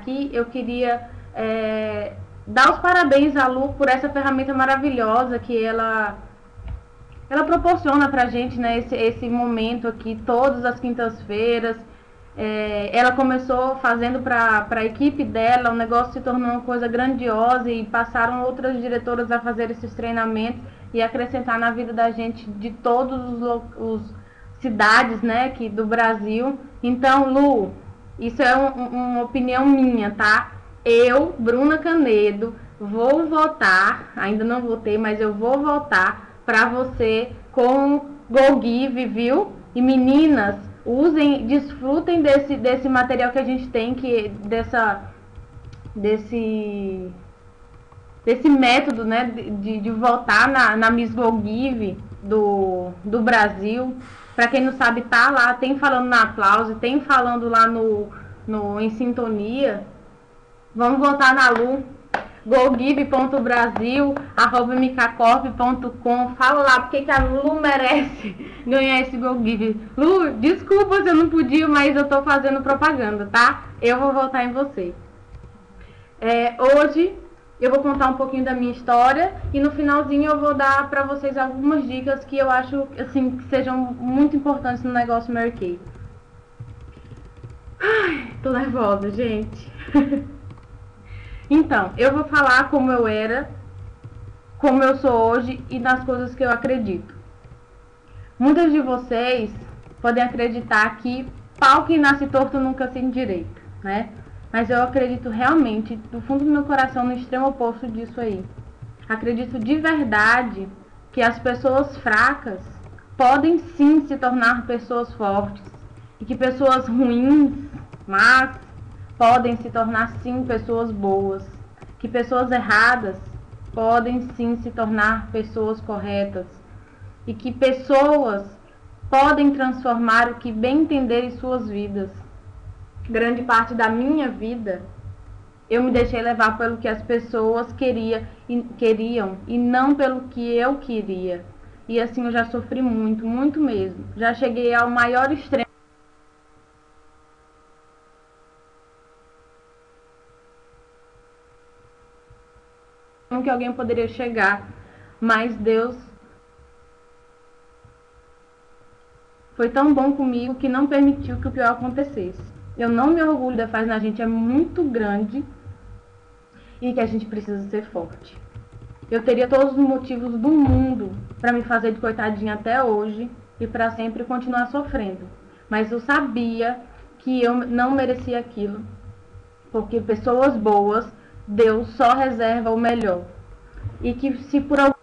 aqui, eu queria dar os parabéns à Lu por essa ferramenta maravilhosa que ela proporciona pra gente, né, esse momento aqui, todas as quintas-feiras. Ela começou fazendo para a equipe dela, o negócio se tornou uma coisa grandiosa e passaram outras diretoras a fazer esses treinamentos e acrescentar na vida da gente de todos os cidades, né, aqui do Brasil. Então, Lu, isso é uma opinião minha, tá? Eu, Bruna Canedo, vou votar, ainda não votei, mas eu vou votar para você com GoGive, viu? E meninas, usem, desfrutem desse material que a gente tem, desse método, né, de votar na Miss GoGive do Brasil. Para quem não sabe, tá lá, tem falando na Aplause, tem falando lá no Em Sintonia. Vamos votar na Lu. GoGive.brasil, @micacorp.com. Fala lá porque que a Lu merece ganhar esse GoGive. Lu, desculpa se eu não podia, mas eu tô fazendo propaganda, tá? Eu vou votar em você. Hoje eu vou contar um pouquinho da minha história e no finalzinho eu vou dar pra vocês algumas dicas que eu acho assim, que sejam muito importantes no negócio Mary Kay. Ai, tô nervosa, gente. Então, eu vou falar como eu era, como eu sou hoje e nas coisas que eu acredito. Muitas de vocês podem acreditar que pau que nasce torto nunca se endireita, né? Mas eu acredito realmente, do fundo do meu coração, no extremo oposto disso aí. Acredito de verdade que as pessoas fracas podem sim se tornar pessoas fortes e que pessoas ruins, más, podem se tornar sim pessoas boas, que pessoas erradas podem sim se tornar pessoas corretas e que pessoas podem transformar o que bem entender em suas vidas. Grande parte da minha vida eu me deixei levar pelo que as pessoas queriam e não pelo que eu queria. E assim eu já sofri muito, muito mesmo. Já cheguei ao maior extremo que alguém poderia chegar, mas Deus foi tão bom comigo que não permitiu que o pior acontecesse. Eu não me orgulho da fase na gente, é muito grande e que a gente precisa ser forte. Eu teria todos os motivos do mundo para me fazer de coitadinha até hoje e para sempre continuar sofrendo, mas eu sabia que eu não merecia aquilo, porque pessoas boas, Deus só reserva o melhor. E que se por algum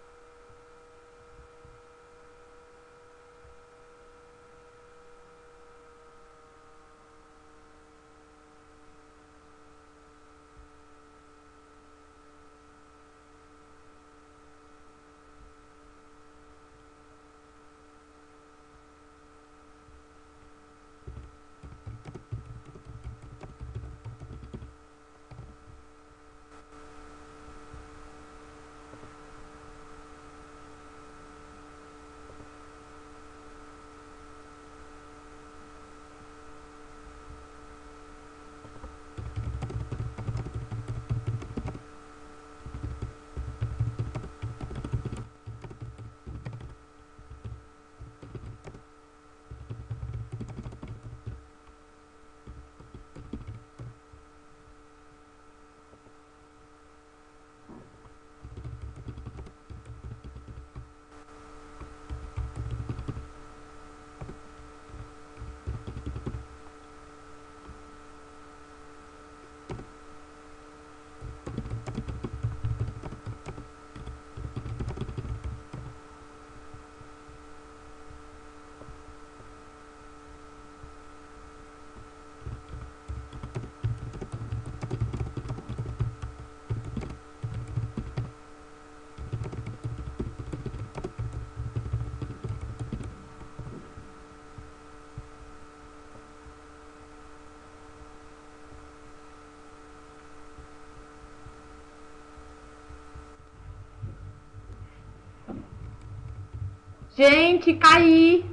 Gente, caí.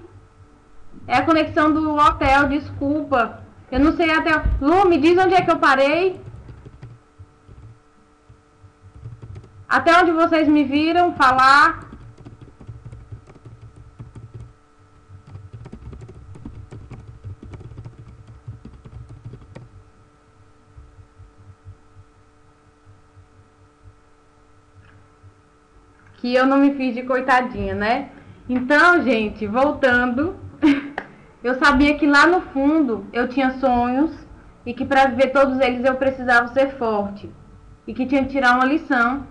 É a conexão do hotel, desculpa. Eu não sei até. Lu, me diz onde é que eu parei? Até onde vocês me viram falar. Que eu não me fiz de coitadinha, né? Então, gente, voltando, eu sabia que lá no fundo eu tinha sonhos e que para viver todos eles eu precisava ser forte e que tinha que tirar uma lição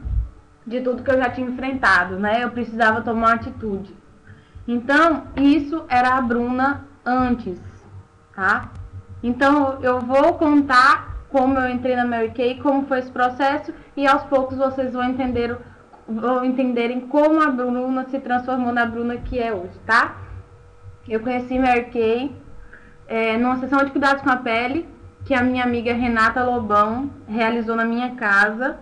de tudo que eu já tinha enfrentado, né? Eu precisava tomar uma atitude. Então, isso era a Bruna antes, tá? Então, eu vou contar como eu entrei na Mary Kay, como foi esse processo e aos poucos vocês vão entenderem como a Bruna se transformou na Bruna que é hoje, tá? Eu conheci Mary Kay numa sessão de cuidados com a pele que a minha amiga Renata Lobão realizou na minha casa.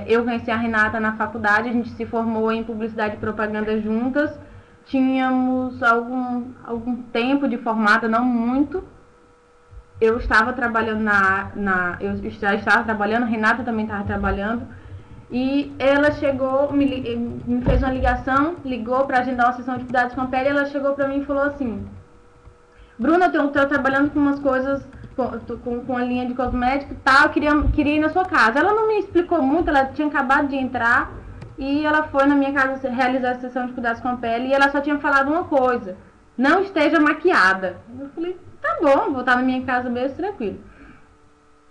Eu conheci a Renata na faculdade, a gente se formou em publicidade e propaganda juntas. Tínhamos algum tempo de formada, não muito. Eu estava trabalhando eu já estava trabalhando, a Renata também estava trabalhando. E ela chegou, me fez uma ligação, ligou para agendar uma sessão de cuidados com a pele. Ela chegou para mim e falou assim: Bruna, eu estou trabalhando com umas coisas, com a linha de cosmético e tal, eu queria ir na sua casa. Ela não me explicou muito, ela tinha acabado de entrar e ela foi na minha casa realizar a sessão de cuidados com a pele e ela só tinha falado uma coisa: não esteja maquiada. Eu falei, tá bom, vou estar na minha casa mesmo, tranquilo.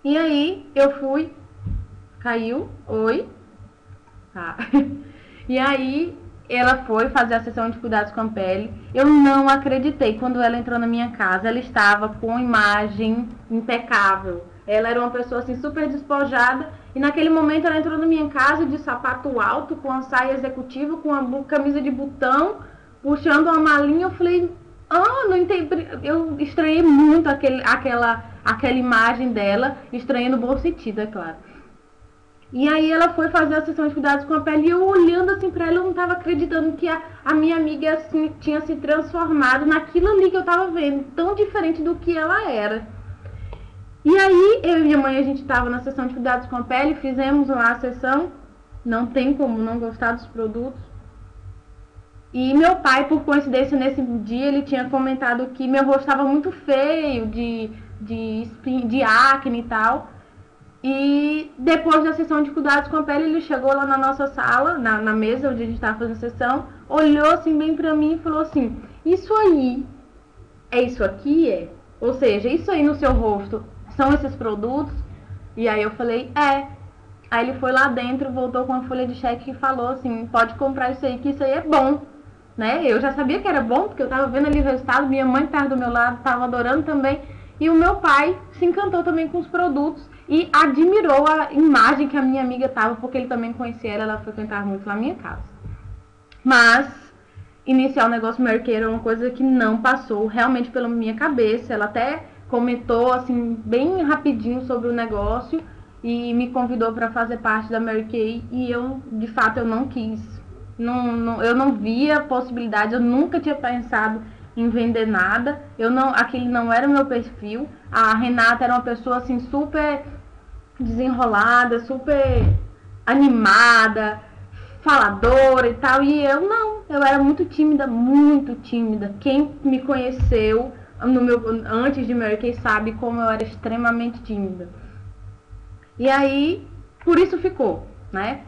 E aí eu fui, caiu, oi. Tá. E aí ela foi fazer a sessão de cuidados com a pele. Eu não acreditei quando ela entrou na minha casa. Ela estava com imagem impecável. Ela era uma pessoa assim super despojada. E naquele momento ela entrou na minha casa de sapato alto, com a saia executiva, com a camisa de botão, puxando uma malinha. Eu falei, não entendi. Eu estranhei muito aquela imagem dela. Estranhei no bom sentido, é claro. E aí ela foi fazer a sessão de cuidados com a pele e eu olhando assim pra ela, eu não tava acreditando que a minha amiga assim, tinha se transformado naquilo ali que eu tava vendo, tão diferente do que ela era. E aí eu e minha mãe, a gente tava na sessão de cuidados com a pele, fizemos lá a sessão, não tem como não gostar dos produtos. E meu pai, por coincidência, nesse dia ele tinha comentado que meu rosto estava muito feio, de acne e tal. E depois da sessão de cuidados com a pele, ele chegou lá na nossa sala, na mesa onde a gente estava fazendo a sessão, olhou assim bem pra mim e falou assim: isso aí é isso aqui? É? Ou seja, isso aí no seu rosto são esses produtos? E aí eu falei, é. Aí ele foi lá dentro, voltou com a folha de cheque e falou assim: pode comprar isso aí, que isso aí é bom. Né? Eu já sabia que era bom, porque eu tava vendo ali o resultado, minha mãe que tava do meu lado, tava adorando também. E o meu pai se encantou também com os produtos e admirou a imagem que a minha amiga tava, porque ele também conhecia ela frequentava muito na minha casa. Mas iniciar o negócio Mary Kay era uma coisa que não passou realmente pela minha cabeça. Ela até comentou assim bem rapidinho sobre o negócio e me convidou para fazer parte da Mary Kay e eu, de fato, eu não quis. Eu não via possibilidade, eu nunca tinha pensado em vender nada. Aquele não era o meu perfil. A Renata era uma pessoa assim super desenrolada, super animada, faladora e tal, e eu não, eu era muito tímida, muito tímida. Quem me conheceu antes de Mary Kay sabe como eu era extremamente tímida. E aí, por isso ficou, né?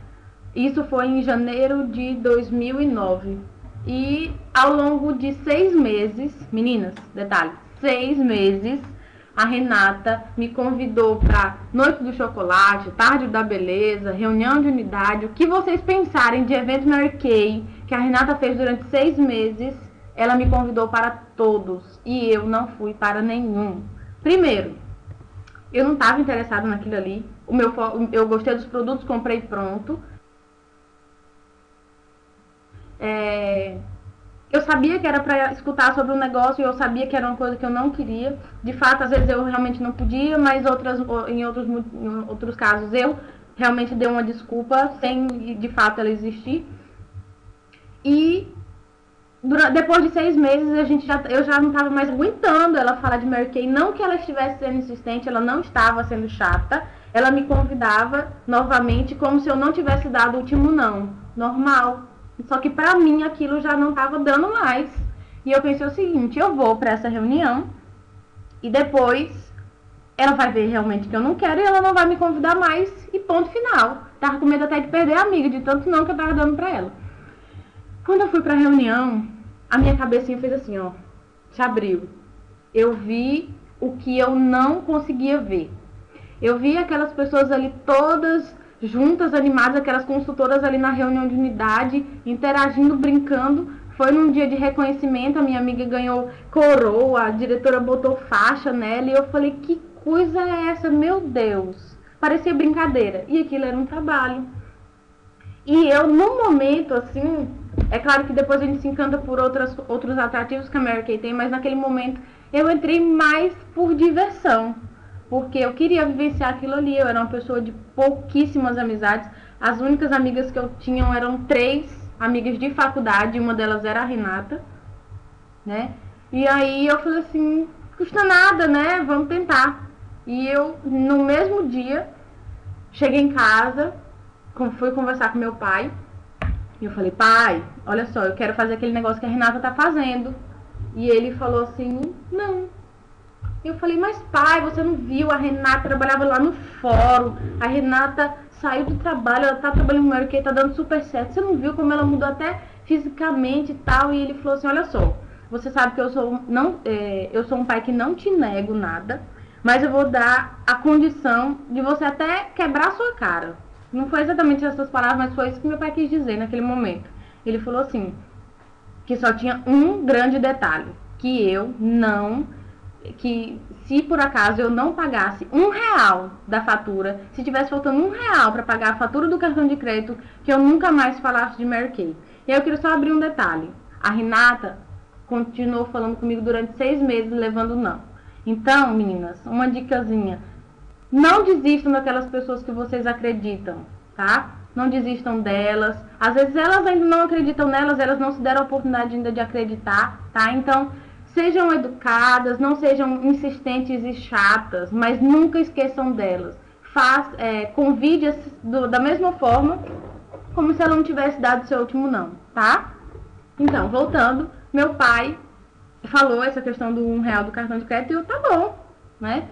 Isso foi em janeiro de 2009. E ao longo de 6 meses, meninas, detalhe, 6 meses, a Renata me convidou para Noite do Chocolate, Tarde da Beleza, Reunião de Unidade, o que vocês pensarem de evento Mary Kay, que a Renata fez durante 6 meses, ela me convidou para todos e eu não fui para nenhum. Primeiro, eu não estava interessada naquilo ali, eu gostei dos produtos, comprei pronto. Eu sabia que era para escutar sobre o negócio e eu sabia que era uma coisa que eu não queria. De fato, às vezes eu realmente não podia, mas em outros casos eu realmente dei uma desculpa sem de fato ela existir. E depois de 6 meses eu já não estava mais aguentando ela falar de Mary Kay. Não que ela estivesse sendo insistente, ela não estava sendo chata. ela me convidava novamente como se eu não tivesse dado o último não. Normal. Só que pra mim aquilo já não estava dando mais. E eu pensei o seguinte, eu vou para essa reunião e depois ela vai ver realmente que eu não quero e ela não vai me convidar mais e ponto final. Tava com medo até de perder a amiga, de tanto não que eu tava dando pra ela. Quando eu fui pra reunião, a minha cabecinha fez assim, ó, se abriu. Eu vi o que eu não conseguia ver. Eu vi aquelas pessoas ali todas juntas, animadas, aquelas consultoras ali na reunião de unidade, interagindo, brincando. Foi num dia de reconhecimento, a minha amiga ganhou coroa, a diretora botou faixa nela e eu falei, que coisa é essa, meu Deus? Parecia brincadeira. E aquilo era um trabalho. E eu, no momento, assim, é claro que depois a gente se encanta por outros atrativos que a Mary Kay tem, mas naquele momento eu entrei mais por diversão. Porque eu queria vivenciar aquilo ali, eu era uma pessoa de pouquíssimas amizades. As únicas amigas que eu tinha eram 3 amigas de faculdade, uma delas era a Renata, né? E aí eu falei assim, custa nada, né? Vamos tentar. E eu, no mesmo dia, cheguei em casa, fui conversar com meu pai, e eu falei, pai, olha só, eu quero fazer aquele negócio que a Renata tá fazendo. E ele falou assim, não. Eu falei, mas pai, você não viu? A Renata trabalhava lá no fórum. A Renata saiu do trabalho, ela tá trabalhando no Mary Kay, tá dando super certo. Você não viu como ela mudou até fisicamente e tal? E ele falou assim, olha só, você sabe que eu sou um pai que não te nego nada, mas eu vou dar a condição de você até quebrar a sua cara. Não foi exatamente essas palavras, mas foi isso que meu pai quis dizer naquele momento. Ele falou assim, que só tinha um grande detalhe, que se por acaso eu não pagasse R$ 1 da fatura, se tivesse faltando R$ 1 para pagar a fatura do cartão de crédito, que eu nunca mais falasse de Mary Kay. E aí eu queria só abrir um detalhe. A Renata continuou falando comigo durante 6 meses, levando não. Então, meninas, uma dicasinha. Não desistam daquelas pessoas que vocês acreditam, tá? Não desistam delas. Às vezes elas ainda não acreditam nelas, elas não se deram a oportunidade ainda de acreditar, tá? Então, sejam educadas, não sejam insistentes e chatas, mas nunca esqueçam delas. Convide da mesma forma como se ela não tivesse dado seu último não, tá? Então, voltando, meu pai falou essa questão do R$ 1 do cartão de crédito e eu, tá bom, né?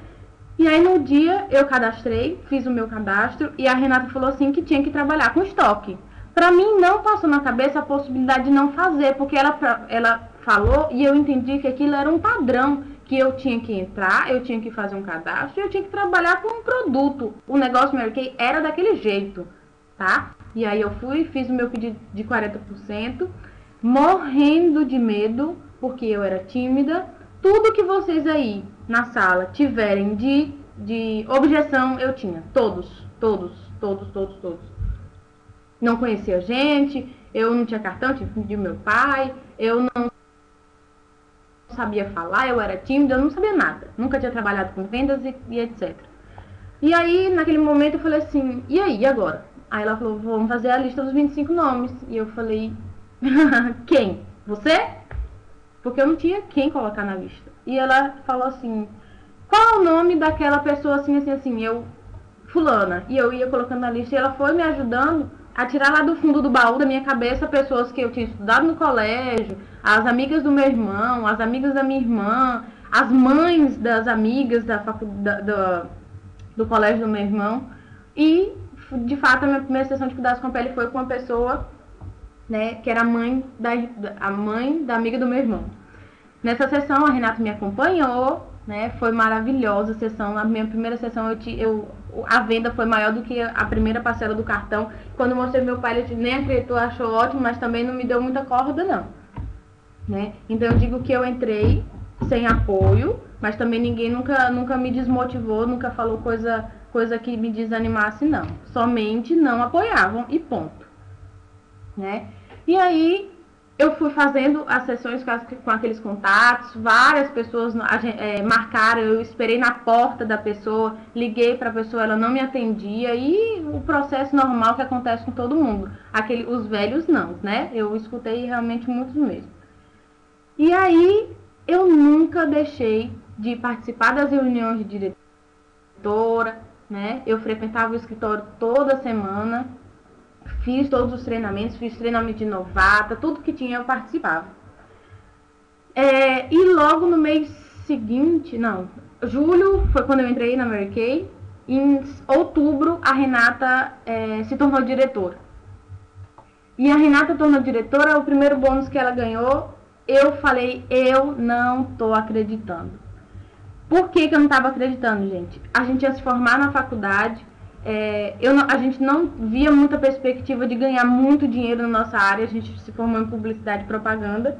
E aí no dia eu cadastrei, fiz o meu cadastro e a Renata falou assim que tinha que trabalhar com estoque. Pra mim não passou na cabeça a possibilidade de não fazer, porque ela falou e eu entendi que aquilo era um padrão, que eu tinha que entrar, eu tinha que fazer um cadastro, eu tinha que trabalhar com um produto. O negócio Mary Kay era daquele jeito, tá? E aí eu fui, fiz o meu pedido de 40%, morrendo de medo, porque eu era tímida. Tudo que vocês aí na sala tiverem de objeção, eu tinha. Todos. Não conhecia gente, eu não tinha cartão, tinha que pedir meu pai, eu não sabia falar, eu era tímida, eu não sabia nada. Nunca tinha trabalhado com vendas e etc. E aí, naquele momento, eu falei assim, e aí, agora? Aí ela falou, vamos fazer a lista dos 25 nomes. E eu falei, quem? Você? Porque eu não tinha quem colocar na lista. E ela falou assim, qual é o nome daquela pessoa assim, eu, fulana. E eu ia colocando na lista e ela foi me ajudando a tirar lá do fundo do baú da minha cabeça pessoas que eu tinha estudado no colégio, as amigas do meu irmão, as amigas da minha irmã, as mães das amigas do colégio do meu irmão. E, de fato, a minha primeira sessão de cuidados com a pele foi com uma pessoa, né, que era a mãe da amiga do meu irmão. Nessa sessão, a Renata me acompanhou, né, foi maravilhosa a sessão. A minha primeira sessão, a venda foi maior do que a primeira parcela do cartão. Quando eu mostrei pro meu pai, ele nem acreditou, achou ótimo, mas também não me deu muita corda, não. Né? Então, eu digo que eu entrei sem apoio, mas também ninguém nunca me desmotivou, nunca falou coisa que me desanimasse, não. Somente não apoiavam e ponto. Né? E aí eu fui fazendo as sessões com aqueles contatos, várias pessoas marcaram, eu esperei na porta da pessoa, liguei para a pessoa, ela não me atendia, e o processo normal que acontece com todo mundo, os velhos não, né? Eu escutei realmente muitos mesmo. E aí eu nunca deixei de participar das reuniões de diretora, né? Eu frequentava o escritório toda semana, fiz todos os treinamentos, fiz treinamento de novata, tudo que tinha eu participava. E logo no mês seguinte, não, julho foi quando eu entrei na Mary Kay. Em outubro, a Renata se tornou diretora. E a Renata tornou diretora, o primeiro bônus que ela ganhou, eu falei, eu não tô acreditando. Por que eu não estava acreditando, gente? A gente ia se formar na faculdade, a gente não via muita perspectiva de ganhar muito dinheiro na nossa área, a gente se formou em publicidade e propaganda.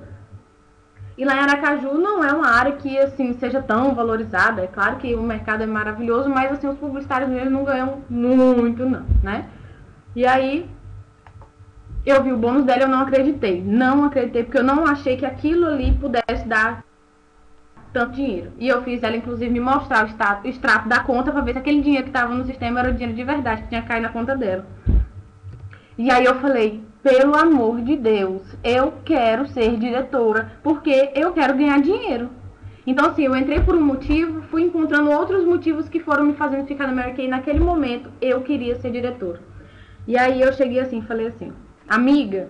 E lá em Aracaju não é uma área que assim seja tão valorizada. É claro que o mercado é maravilhoso, mas assim os publicitários mesmo não ganham muito não, né? E aí eu vi o bônus dela e eu não acreditei. Não acreditei porque eu não achei que aquilo ali pudesse dar tanto dinheiro. E eu fiz ela inclusive me mostrar o extrato da conta para ver se aquele dinheiro que estava no sistema era o dinheiro de verdade que tinha caído na conta dela. E aí eu falei, pelo amor de Deus, eu quero ser diretora, porque eu quero ganhar dinheiro. Então, assim, eu entrei por um motivo, fui encontrando outros motivos que foram me fazendo ficar na Mary Kay. Naquele momento, eu queria ser diretora. E aí eu cheguei assim, falei assim, amiga,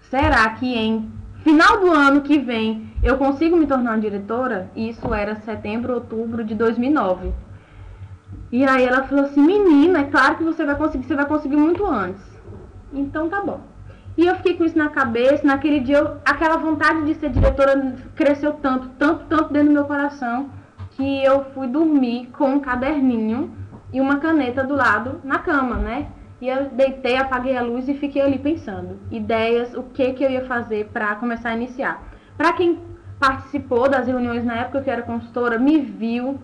será que em final do ano que vem eu consigo me tornar uma diretora? Isso era setembro, outubro de 2009. E aí ela falou assim, menina, é claro que você vai conseguir muito antes. Então tá bom. E eu fiquei com isso na cabeça, naquele dia, aquela vontade de ser diretora cresceu tanto dentro do meu coração, que eu fui dormir com um caderninho e uma caneta do lado na cama, né? E eu deitei, apaguei a luz e fiquei ali pensando, ideias, o que eu ia fazer para começar a iniciar. Para quem participou das reuniões na época que eu era consultora, me viu,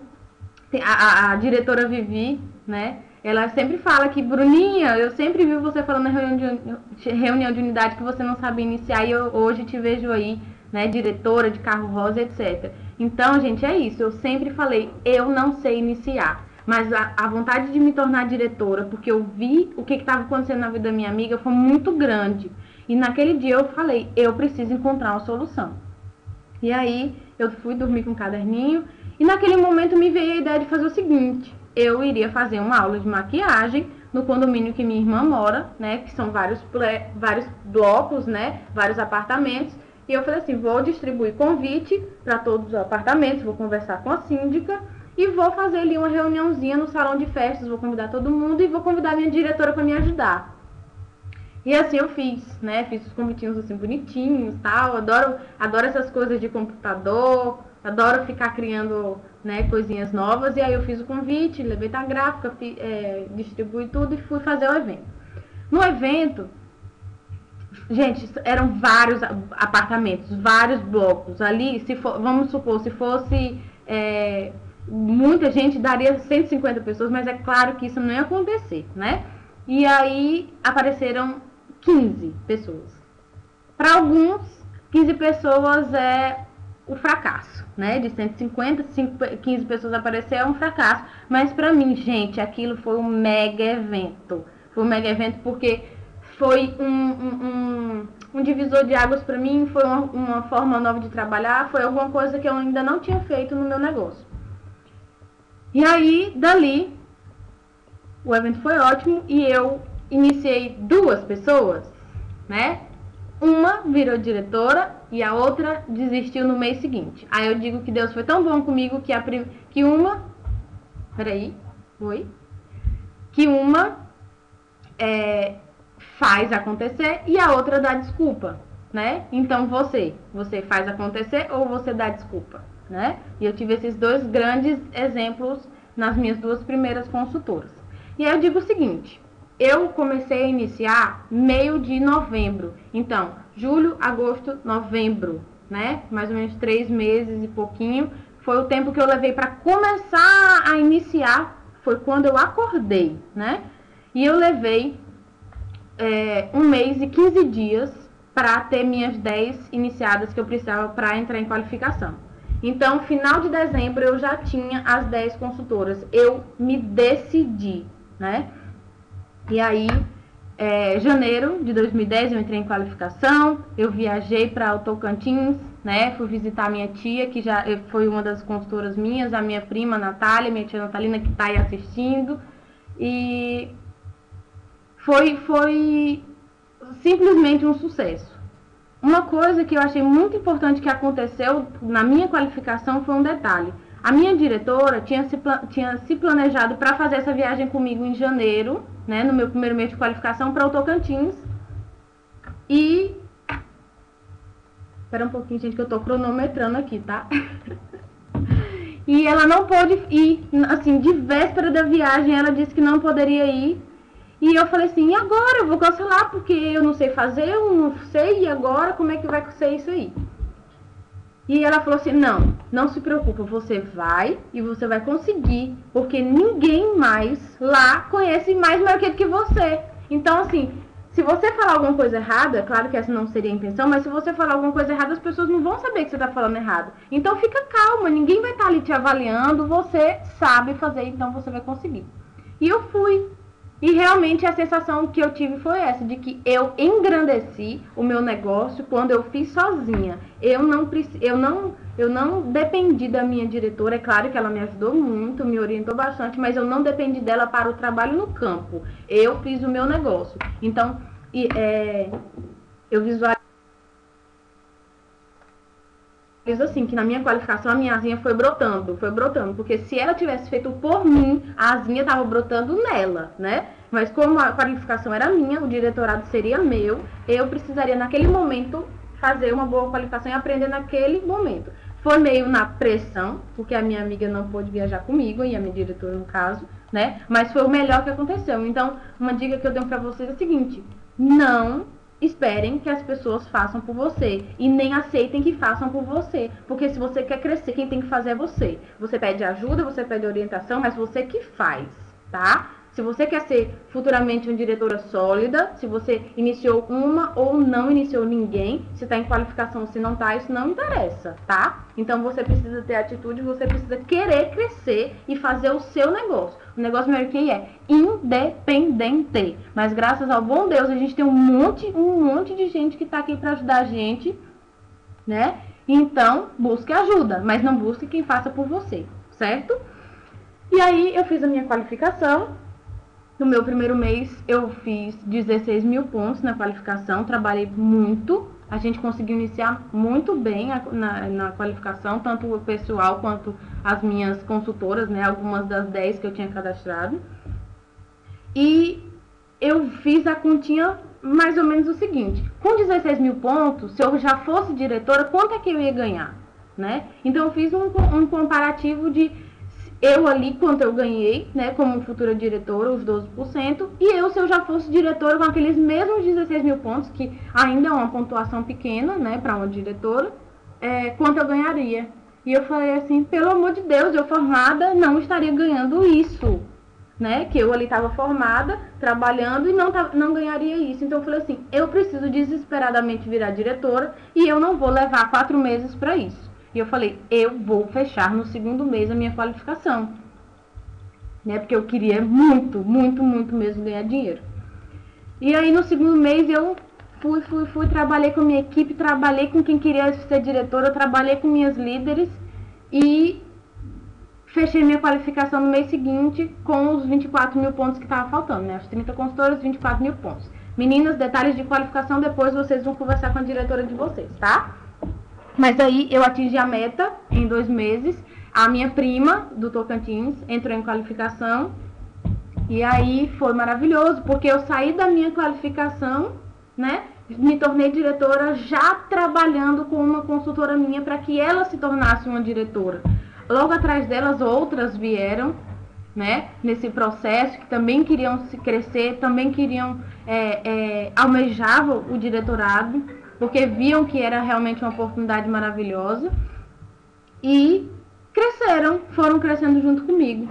a diretora Vivi, né? Ela sempre fala que, Bruninha, eu sempre vi você falando na reunião de unidade que você não sabia iniciar e eu hoje te vejo aí, né, diretora de carro rosa, etc. Então, gente, é isso. Eu sempre falei, eu não sei iniciar. Mas a vontade de me tornar diretora, porque eu vi o que estava acontecendo na vida da minha amiga, foi muito grande. E naquele dia eu falei, eu preciso encontrar uma solução. E aí eu fui dormir com um caderninho e naquele momento me veio a ideia de fazer o seguinte, eu iria fazer uma aula de maquiagem no condomínio que minha irmã mora, né, que são vários blocos, né, vários apartamentos, e eu falei assim, vou distribuir convite para todos os apartamentos, vou conversar com a síndica e vou fazer ali uma reuniãozinha no salão de festas, vou convidar todo mundo e vou convidar minha diretora para me ajudar. E assim eu fiz, né, fiz os convitinhos assim bonitinhos, tal, adoro essas coisas de computador, adoro ficar criando, né, coisinhas novas. E aí eu fiz o convite, levei pra gráfica, distribuí tudo e fui fazer o evento. No evento, gente, eram vários apartamentos, vários blocos. Ali, vamos supor, se fosse muita gente, daria 150 pessoas, mas é claro que isso não ia acontecer, né? E aí apareceram 15 pessoas. Para alguns, 15 pessoas é o fracasso, né? De 150, 15 pessoas aparecer é um fracasso. Mas para mim, gente, aquilo foi um mega evento. Foi um mega evento porque foi um divisor de águas para mim, foi uma forma nova de trabalhar, foi alguma coisa que eu ainda não tinha feito no meu negócio. E aí, dali, o evento foi ótimo e eu iniciei 2 pessoas, né? Uma virou diretora e a outra desistiu no mês seguinte. Aí eu digo que Deus foi tão bom comigo que uma faz acontecer e a outra dá desculpa, né? Então você faz acontecer ou você dá desculpa, né? E eu tive esses 2 grandes exemplos nas minhas 2 primeiras consultoras. E aí eu digo o seguinte, eu comecei a iniciar meio de novembro. Então, julho, agosto, novembro, né? Mais ou menos 3 meses e pouquinho. Foi o tempo que eu levei para começar a iniciar. Foi quando eu acordei, né? E eu levei 1 mês e 15 dias para ter minhas 10 iniciadas que eu precisava para entrar em qualificação. Então, final de dezembro, eu já tinha as 10 consultoras. Eu me decidi, né? E aí, Janeiro de 2010 eu entrei em qualificação, eu viajei para o Tocantins, né? Fui visitar minha tia, que já foi uma das consultoras minhas, a minha prima Natália, minha tia Natalina, que está aí assistindo. E foi simplesmente um sucesso. Uma coisa que eu achei muito importante que aconteceu na minha qualificação foi um detalhe. A minha diretora tinha se planejado para fazer essa viagem comigo em janeiro, né, no meu primeiro mês de qualificação, para o Tocantins. E... Espera um pouquinho, gente, que eu tô cronometrando aqui, tá? E ela não pôde ir, assim, de véspera da viagem, ela disse que não poderia ir. E eu falei assim, e agora? Eu vou cancelar porque eu não sei fazer, eu não sei, e agora como é que vai ser isso aí? E ela falou assim, não se preocupa, você vai e você vai conseguir, porque ninguém mais lá conhece mais marketing que você. Então, assim, se você falar alguma coisa errada, claro que essa não seria a intenção, mas se você falar alguma coisa errada, as pessoas não vão saber que você está falando errado. Então, fica calma, ninguém vai estar ali te avaliando, você sabe fazer, então você vai conseguir. E eu fui. E realmente a sensação que eu tive foi essa, de que eu engrandeci o meu negócio quando eu fiz sozinha. Eu não dependi da minha diretora, é claro que ela me ajudou muito, me orientou bastante, mas eu não dependi dela para o trabalho no campo. Eu fiz o meu negócio. Então, eu visualizo assim, que na minha qualificação a minha asinha foi brotando, porque se ela tivesse feito por mim, a asinha estava brotando nela, né? Mas como a qualificação era minha, o diretorado seria meu, eu precisaria naquele momento fazer uma boa qualificação e aprender naquele momento. Foi meio na pressão, porque a minha amiga não pôde viajar comigo, e a minha diretora no caso, né? Mas foi o melhor que aconteceu. Então, uma dica que eu tenho pra vocês é a seguinte, não esperem que as pessoas façam por você e nem aceitem que façam por você, porque se você quer crescer, quem tem que fazer é você. Você pede ajuda, você pede orientação, mas você que faz, tá? Se você quer ser futuramente uma diretora sólida, se você iniciou uma ou não iniciou ninguém, se está em qualificação, se não está, isso não interessa, tá? Então você precisa ter atitude, você precisa querer crescer e fazer o seu negócio. O negócio Mary Kay é independente. Mas graças ao bom Deus, a gente tem um monte de gente que está aqui para ajudar a gente, né? Então, busque ajuda, mas não busque quem faça por você, certo? E aí eu fiz a minha qualificação. No meu primeiro mês eu fiz 16 mil pontos na qualificação, trabalhei muito, a gente conseguiu iniciar muito bem na qualificação, tanto o pessoal quanto as minhas consultoras, né, algumas das 10 que eu tinha cadastrado. E eu fiz a continha mais ou menos o seguinte, com 16 mil pontos, se eu já fosse diretora, quanto é que eu ia ganhar? Né? Então eu fiz um comparativo de eu ali, quanto eu ganhei, né, como futura diretora, os 12%, e eu, se eu já fosse diretora com aqueles mesmos 16 mil pontos, que ainda é uma pontuação pequena, né, para uma diretora, quanto eu ganharia. E eu falei assim, pelo amor de Deus, eu formada não estaria ganhando isso, né, que eu ali estava formada, trabalhando e não ganharia isso. Então eu falei assim, eu preciso desesperadamente virar diretora e eu não vou levar 4 meses para isso. E eu falei, eu vou fechar no segundo mês a minha qualificação. Né? Porque eu queria muito mesmo ganhar dinheiro. E aí no segundo mês eu fui, trabalhei com a minha equipe, trabalhei com quem queria ser diretora, trabalhei com minhas líderes e fechei minha qualificação no mês seguinte com os 24 mil pontos que estavam faltando, né? As 30 consultoras, 24 mil pontos. Meninas, detalhes de qualificação, depois vocês vão conversar com a diretora de vocês, tá? Mas aí eu atingi a meta em 2 meses. A minha prima do Tocantins entrou em qualificação. E aí foi maravilhoso, porque eu saí da minha qualificação, né? Me tornei diretora já trabalhando com uma consultora minha para que ela se tornasse uma diretora. Logo atrás delas, outras vieram, né? Nesse processo, que também queriam se crescer, também queriam, almejavam o diretorado, porque viam que era realmente uma oportunidade maravilhosa e foram crescendo junto comigo.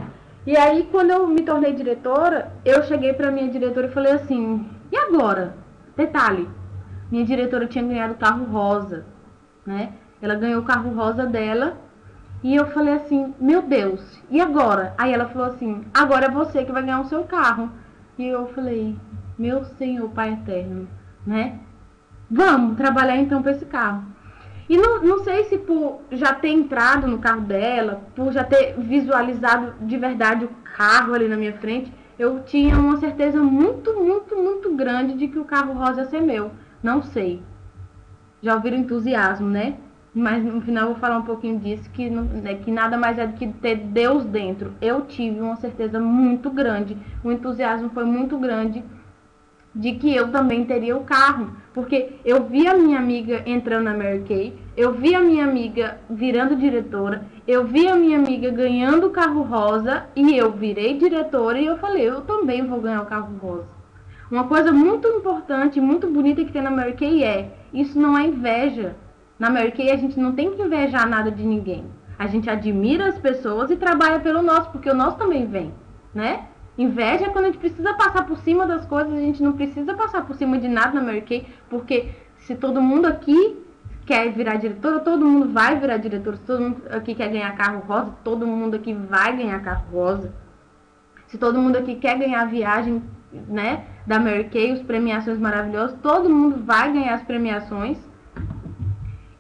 E aí, quando eu me tornei diretora, eu cheguei para minha diretora e falei assim, e agora? Detalhe, minha diretora tinha ganhado o carro rosa, né? Ela ganhou o carro rosa dela e eu falei assim, meu Deus, e agora? Aí ela falou assim, agora é você que vai ganhar o seu carro. E eu falei, meu Senhor Pai Eterno, né? Vamos trabalhar então para esse carro. E não sei se por já ter entrado no carro dela, por já ter visualizado de verdade o carro ali na minha frente, eu tinha uma certeza muito grande de que o carro rosa ia ser meu. Não sei. Já ouviram entusiasmo, né? Mas no final eu vou falar um pouquinho disso, que nada mais é do que ter Deus dentro. Eu tive uma certeza muito grande, o entusiasmo foi muito grande de que eu também teria o carro, porque eu vi a minha amiga entrando na Mary Kay, eu vi a minha amiga virando diretora, eu vi a minha amiga ganhando o carro rosa e eu virei diretora e eu falei, eu também vou ganhar o carro rosa. Uma coisa muito importante, muito bonita que tem na Mary Kay isso não é inveja. Na Mary Kay a gente não tem que invejar nada de ninguém. A gente admira as pessoas e trabalha pelo nosso, porque o nosso também vem, né? Inveja é quando a gente precisa passar por cima das coisas, a gente não precisa passar por cima de nada na Mary Kay, porque se todo mundo aqui quer virar diretora, todo mundo vai virar diretora. Se todo mundo aqui quer ganhar carro rosa, todo mundo aqui vai ganhar carro rosa. Se todo mundo aqui quer ganhar a viagem, né, da Mary Kay, as premiações maravilhosas, todo mundo vai ganhar as premiações.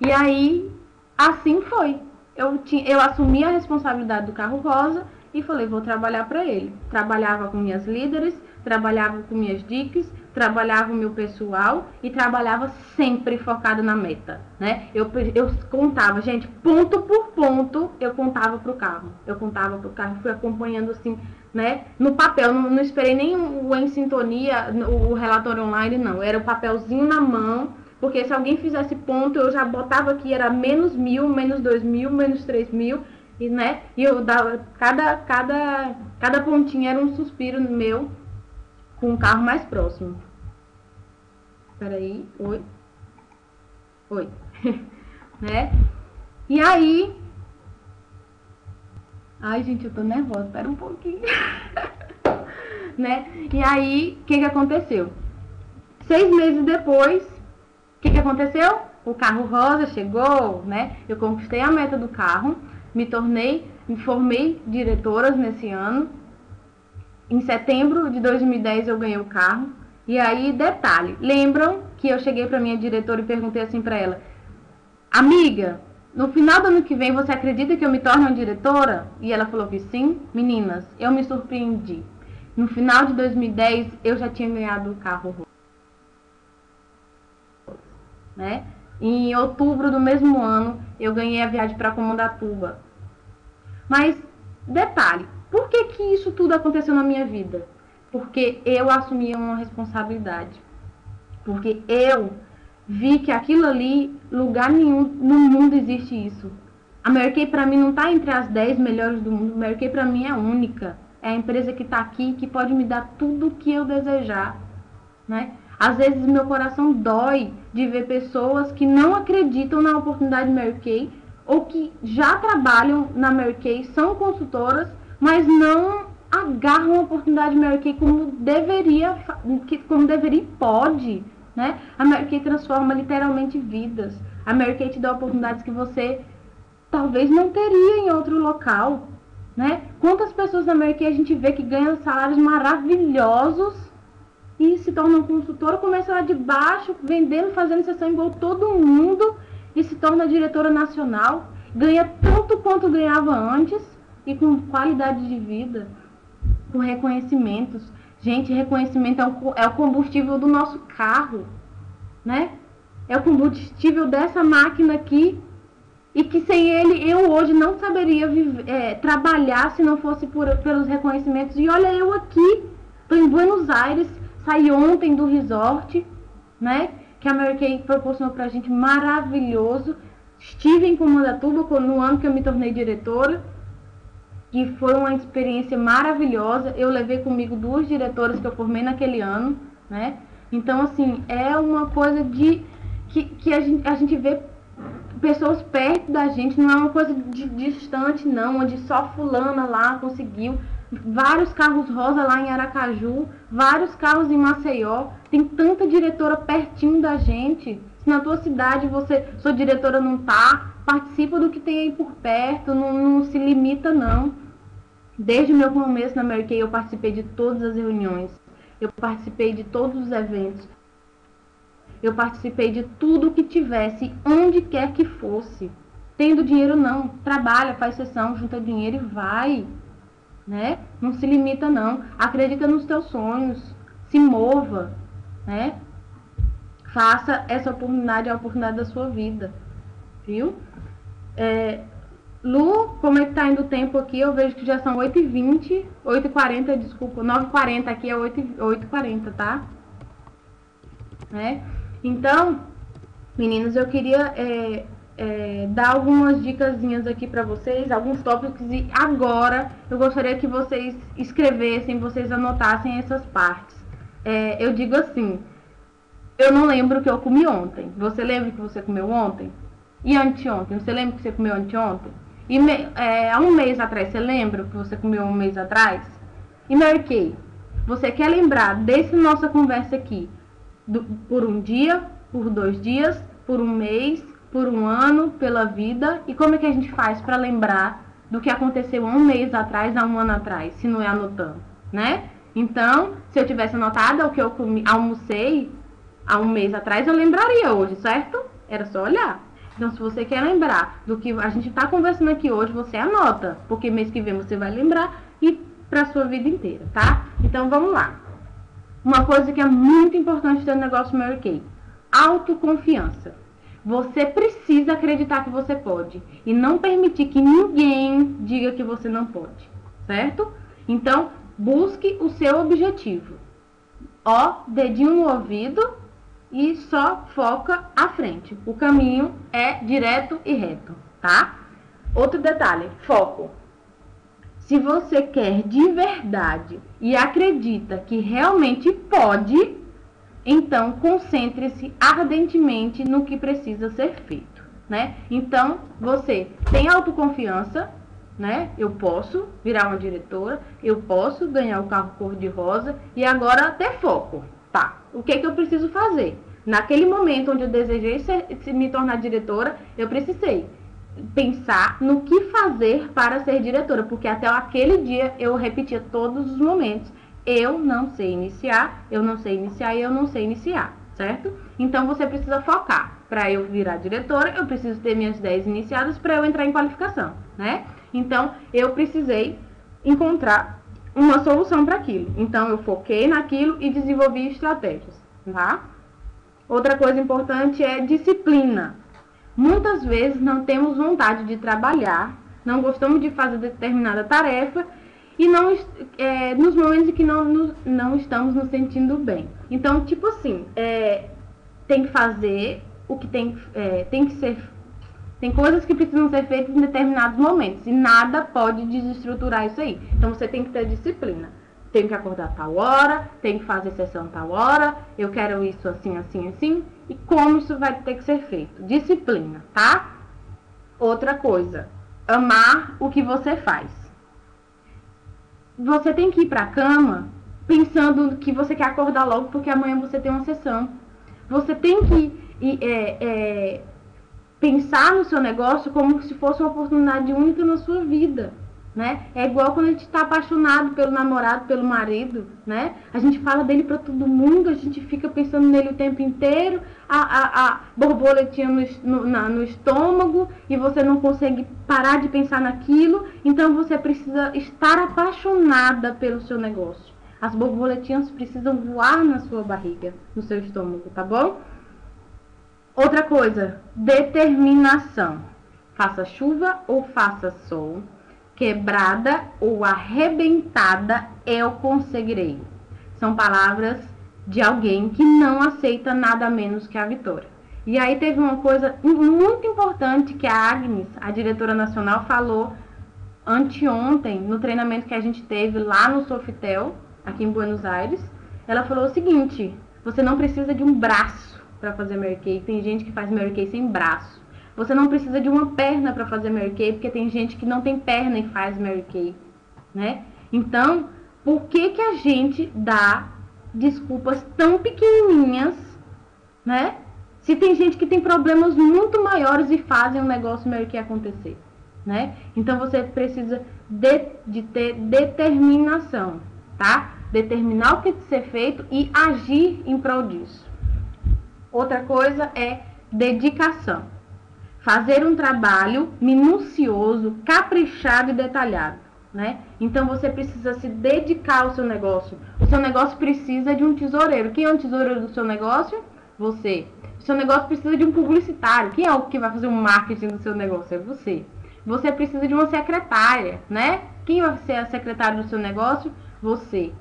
E aí, assim foi. Eu assumi a responsabilidade do carro rosa e falei, vou trabalhar para ele. Trabalhava com minhas líderes, trabalhava com minhas dicas, trabalhava o meu pessoal e trabalhava sempre focada na meta, né? Eu contava, gente, ponto por ponto, eu contava pro carro. Fui acompanhando assim, né? No papel, não esperei nem o Em Sintonia, o relatório online, não. Era o papelzinho na mão, porque se alguém fizesse ponto, eu já botava que era menos 1.000, menos 2.000, menos 3.000, e, né? E eu dava, cada pontinho era um suspiro meu com o carro mais próximo. Peraí, oi, né? E aí, ai gente, eu tô nervosa, espera um pouquinho, né? E aí, o que aconteceu? 6 meses depois, o que aconteceu? O carro rosa chegou, né? Eu conquistei a meta do carro, me formei diretoras nesse ano. Em setembro de 2010 eu ganhei o carro. E aí, detalhe, lembram que eu cheguei para minha diretora e perguntei assim para ela: amiga, no final do ano que vem você acredita que eu me torne uma diretora? E ela falou que sim. Meninas, eu me surpreendi. No final de 2010 eu já tinha ganhado o carro, né? Em outubro do mesmo ano eu ganhei a viagem para Comandatuba. Mas detalhe, por que isso tudo aconteceu na minha vida? Porque eu assumi uma responsabilidade. Porque eu vi que aquilo ali, lugar nenhum no mundo existe isso. A Mary Kay pra mim não tá entre as 10 melhores do mundo. A Mary Kay pra mim é única. É a empresa que tá aqui, que pode me dar tudo o que eu desejar, né? Às vezes meu coração dói de ver pessoas que não acreditam na oportunidade Mary Kay ou que já trabalham na Mary Kay, são consultoras, mas não agarram a oportunidade Mary Kay como deveria e pode, né? A Mary Kay transforma literalmente vidas. A Mary Kay te dá oportunidades que você talvez não teria em outro local, né? Quantas pessoas na Mary Kay a gente vê que ganham salários maravilhosos e se tornam consultora, começa lá de baixo, vendendo, fazendo sessão igual todo mundo e se torna diretora nacional, ganha tanto quanto ganhava antes e com qualidade de vida, com reconhecimentos. Gente, reconhecimento é o combustível do nosso carro, né? É o combustível dessa máquina aqui e que sem ele eu hoje não saberia trabalhar se não fosse pelos reconhecimentos. E olha eu aqui, estou em Buenos Aires, saí ontem do resort, né? Que a Mary Kay proporcionou pra gente, maravilhoso. Estive em Comandatuba no ano que eu me tornei diretora, que foi uma experiência maravilhosa. Eu levei comigo 2 diretoras que eu formei naquele ano, né? Então, assim, é uma coisa que a gente vê pessoas perto da gente, não é uma coisa distante, não, onde só fulana lá conseguiu. Vários carros rosa lá em Aracaju, vários carros em Maceió, tem tanta diretora pertinho da gente. Se na tua cidade sua diretora não tá, participa do que tem aí por perto, não se limita não. Desde o meu começo na Mary Kay eu participei de todas as reuniões. eu participei de todos os eventos, eu participei de tudo que tivesse, onde quer que fosse. Tendo dinheiro não, trabalha, faz sessão, junta dinheiro e vai, né? Não se limita não, acredita nos teus sonhos, se mova, né? Faça essa oportunidade a oportunidade da sua vida, viu? Lu, como é que tá indo o tempo aqui? Eu vejo que já são 8h20, 8h40, desculpa, 9h40, aqui é 8h40, tá? Então, meninos, eu queria dar algumas dicasinhas aqui pra vocês, alguns tópicos, e agora eu gostaria que vocês escrevessem, vocês anotassem essas partes. Eu digo assim, eu não lembro o que eu comi ontem. Você lembra que você comeu ontem? E anteontem? Você lembra que você comeu anteontem? E há um mês atrás, você lembra que você comeu um mês atrás? E Mary Kay, você quer lembrar dessa nossa conversa aqui por um dia, por 2 dias, por um mês, por um ano, pela vida? E como é que a gente faz para lembrar do que aconteceu há um mês atrás, há um ano atrás, se não é anotando, né? Então, se eu tivesse anotado o que eu almocei há um mês atrás, eu lembraria hoje, certo? Era só olhar. Então, se você quer lembrar do que a gente está conversando aqui hoje, você anota, porque mês que vem você vai lembrar e para a sua vida inteira, tá? Então, vamos lá. Uma coisa que é muito importante no negócio Mary Kay: autoconfiança. Você precisa acreditar que você pode e não permitir que ninguém diga que você não pode, certo? Então, busque o seu objetivo. Ó, dedinho no ouvido e só foca à frente. O caminho é direto e reto, tá? Outro detalhe, foco. Se você quer de verdade e acredita que realmente pode, então concentre-se ardentemente no que precisa ser feito, né? Então, você tem autoconfiança, né? Eu posso virar uma diretora, eu posso ganhar o carro cor-de-rosa e agora ter foco. Tá, o que eu preciso fazer? Naquele momento onde eu desejei me tornar diretora, eu precisei pensar no que fazer para ser diretora, porque até aquele dia eu repetia todos os momentos: eu não sei iniciar, eu não sei iniciar e eu não sei iniciar, certo? Então você precisa focar. Para eu virar diretora, eu preciso ter minhas 10 iniciadas para eu entrar em qualificação, né? Então eu precisei encontrar uma solução para aquilo. Então eu foquei naquilo e desenvolvi estratégias, tá? Outra coisa importante é disciplina. Muitas vezes não temos vontade de trabalhar, não gostamos de fazer determinada tarefa e nos momentos em que não estamos nos sentindo bem. Então, tipo assim, tem que fazer o que tem que ser. Tem coisas que precisam ser feitas em determinados momentos e nada pode desestruturar isso aí. Então você tem que ter disciplina. Tenho que acordar tal hora, tenho que fazer sessão tal hora, eu quero isso assim, assim, assim. E como isso vai ter que ser feito? Disciplina, tá? Outra coisa, amar o que você faz. Você tem que ir pra cama pensando que você quer acordar logo porque amanhã você tem uma sessão. Você tem que pensar no seu negócio como se fosse uma oportunidade única na sua vida, né? É igual quando a gente está apaixonado pelo namorado, pelo marido, né? A gente fala dele para todo mundo, a gente fica pensando nele o tempo inteiro, a borboletinha no estômago, e você não consegue parar de pensar naquilo. Então você precisa estar apaixonada pelo seu negócio. As borboletinhas precisam voar na sua barriga, no seu estômago, tá bom? Outra coisa, determinação. Faça chuva ou faça sol, quebrada ou arrebentada, eu conseguirei. São palavras de alguém que não aceita nada menos que a vitória. E aí teve uma coisa muito importante que a Agnes, a diretora nacional, falou anteontem, no treinamento que a gente teve lá no Sofitel, aqui em Buenos Aires. Ela falou o seguinte: você não precisa de um braço para fazer Mary Kay. Tem gente que faz Mary Kay sem braço. Você não precisa de uma perna para fazer Mary Kay, porque tem gente que não tem perna e faz Mary Kay, né? Então, por que a gente dá desculpas tão pequenininhas, né? Se tem gente que tem problemas muito maiores e fazem um negócio Mary Kay acontecer, né? Então você precisa de ter determinação, tá? determinar o que tem que ser feito e agir em prol disso. Outra coisa é dedicação. Fazer um trabalho minucioso, caprichado e detalhado, né? Então você precisa se dedicar ao seu negócio. O seu negócio precisa de um tesoureiro. Quem é o tesoureiro do seu negócio? Você. O seu negócio precisa de um publicitário. Quem é o que vai fazer o marketing do seu negócio? É você. Você precisa de uma secretária, né? Quem vai ser a secretária do seu negócio? Você.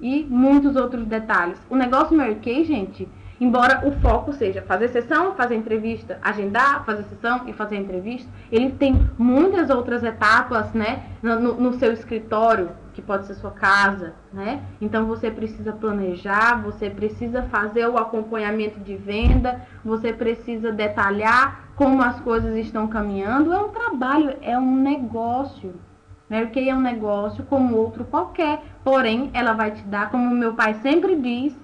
E muitos outros detalhes. O negócio Mary Kay, gente, embora o foco seja fazer sessão, fazer entrevista, agendar, fazer sessão e fazer entrevista, ele tem muitas outras etapas, né, no seu escritório, que pode ser sua casa, né? Então você precisa planejar, você precisa fazer o acompanhamento de venda, você precisa detalhar como as coisas estão caminhando. É um trabalho, é um negócio. Mary Kay é um negócio como outro qualquer, porém ela vai te dar, como meu pai sempre diz,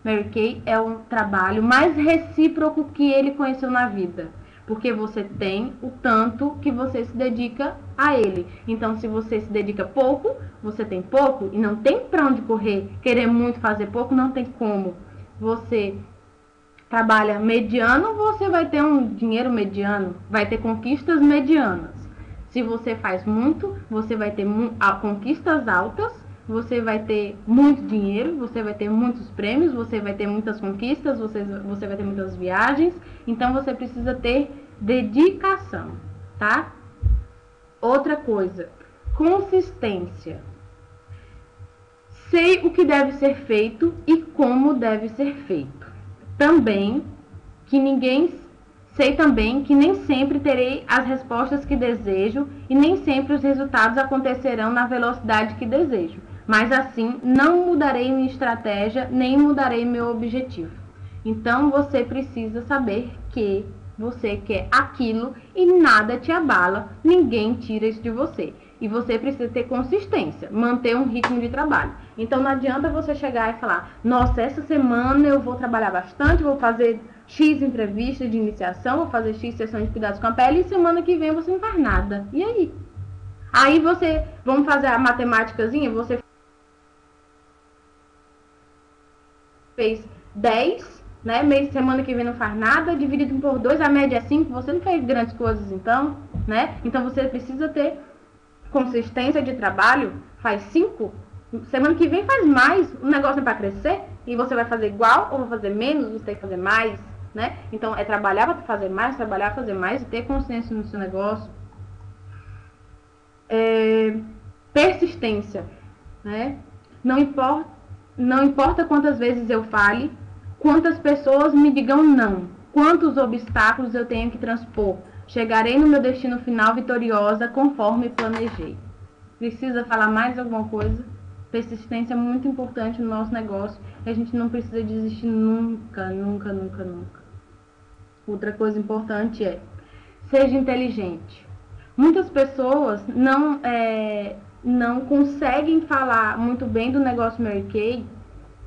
Mary Kay é um trabalho mais recíproco que ele conheceu na vida, porque você tem o tanto que você se dedica a ele. Então, se você se dedica pouco, você tem pouco e não tem para onde correr. Querer muito fazer pouco, não tem como. Você trabalha mediano, você vai ter um dinheiro mediano, vai ter conquistas medianas. Se você faz muito, você vai ter conquistas altas, você vai ter muito dinheiro, você vai ter muitos prêmios, você vai ter muitas conquistas, você vai ter muitas viagens. Então você precisa ter dedicação, tá? Outra coisa, consistência. Sei o que deve ser feito e como deve ser feito. Sei também que nem sempre terei as respostas que desejo e nem sempre os resultados acontecerão na velocidade que desejo. Mas assim, não mudarei minha estratégia, nem mudarei meu objetivo. Então, você precisa saber que você quer aquilo e nada te abala, ninguém tira isso de você. E você precisa ter consistência, manter um ritmo de trabalho. Então, não adianta você chegar e falar, nossa, essa semana eu vou trabalhar bastante, vou fazer X entrevistas de iniciação, vou fazer X sessões de cuidados com a pele, e semana que vem você não faz nada. E aí? Aí vamos fazer a matemáticazinha, você fez 10, né? Semana que vem não faz nada, dividido por 2, a média é 5, você não fez grandes coisas então, né? Então você precisa ter consistência de trabalho, faz 5, semana que vem faz mais, o negócio é para crescer, e você vai fazer igual ou vai fazer menos, você tem que fazer mais, né? Então é trabalhar para fazer mais, trabalhar para fazer mais e ter consciência no seu negócio. Persistência, né? Não importa quantas vezes eu fale, quantas pessoas me digam não, quantos obstáculos eu tenho que transpor, chegarei no meu destino final vitoriosa conforme planejei. Precisa falar mais alguma coisa? Persistência é muito importante no nosso negócio e a gente não precisa desistir nunca, nunca, nunca, nunca. Outra coisa importante é, seja inteligente. Muitas pessoas não conseguem falar muito bem do negócio Mary Kay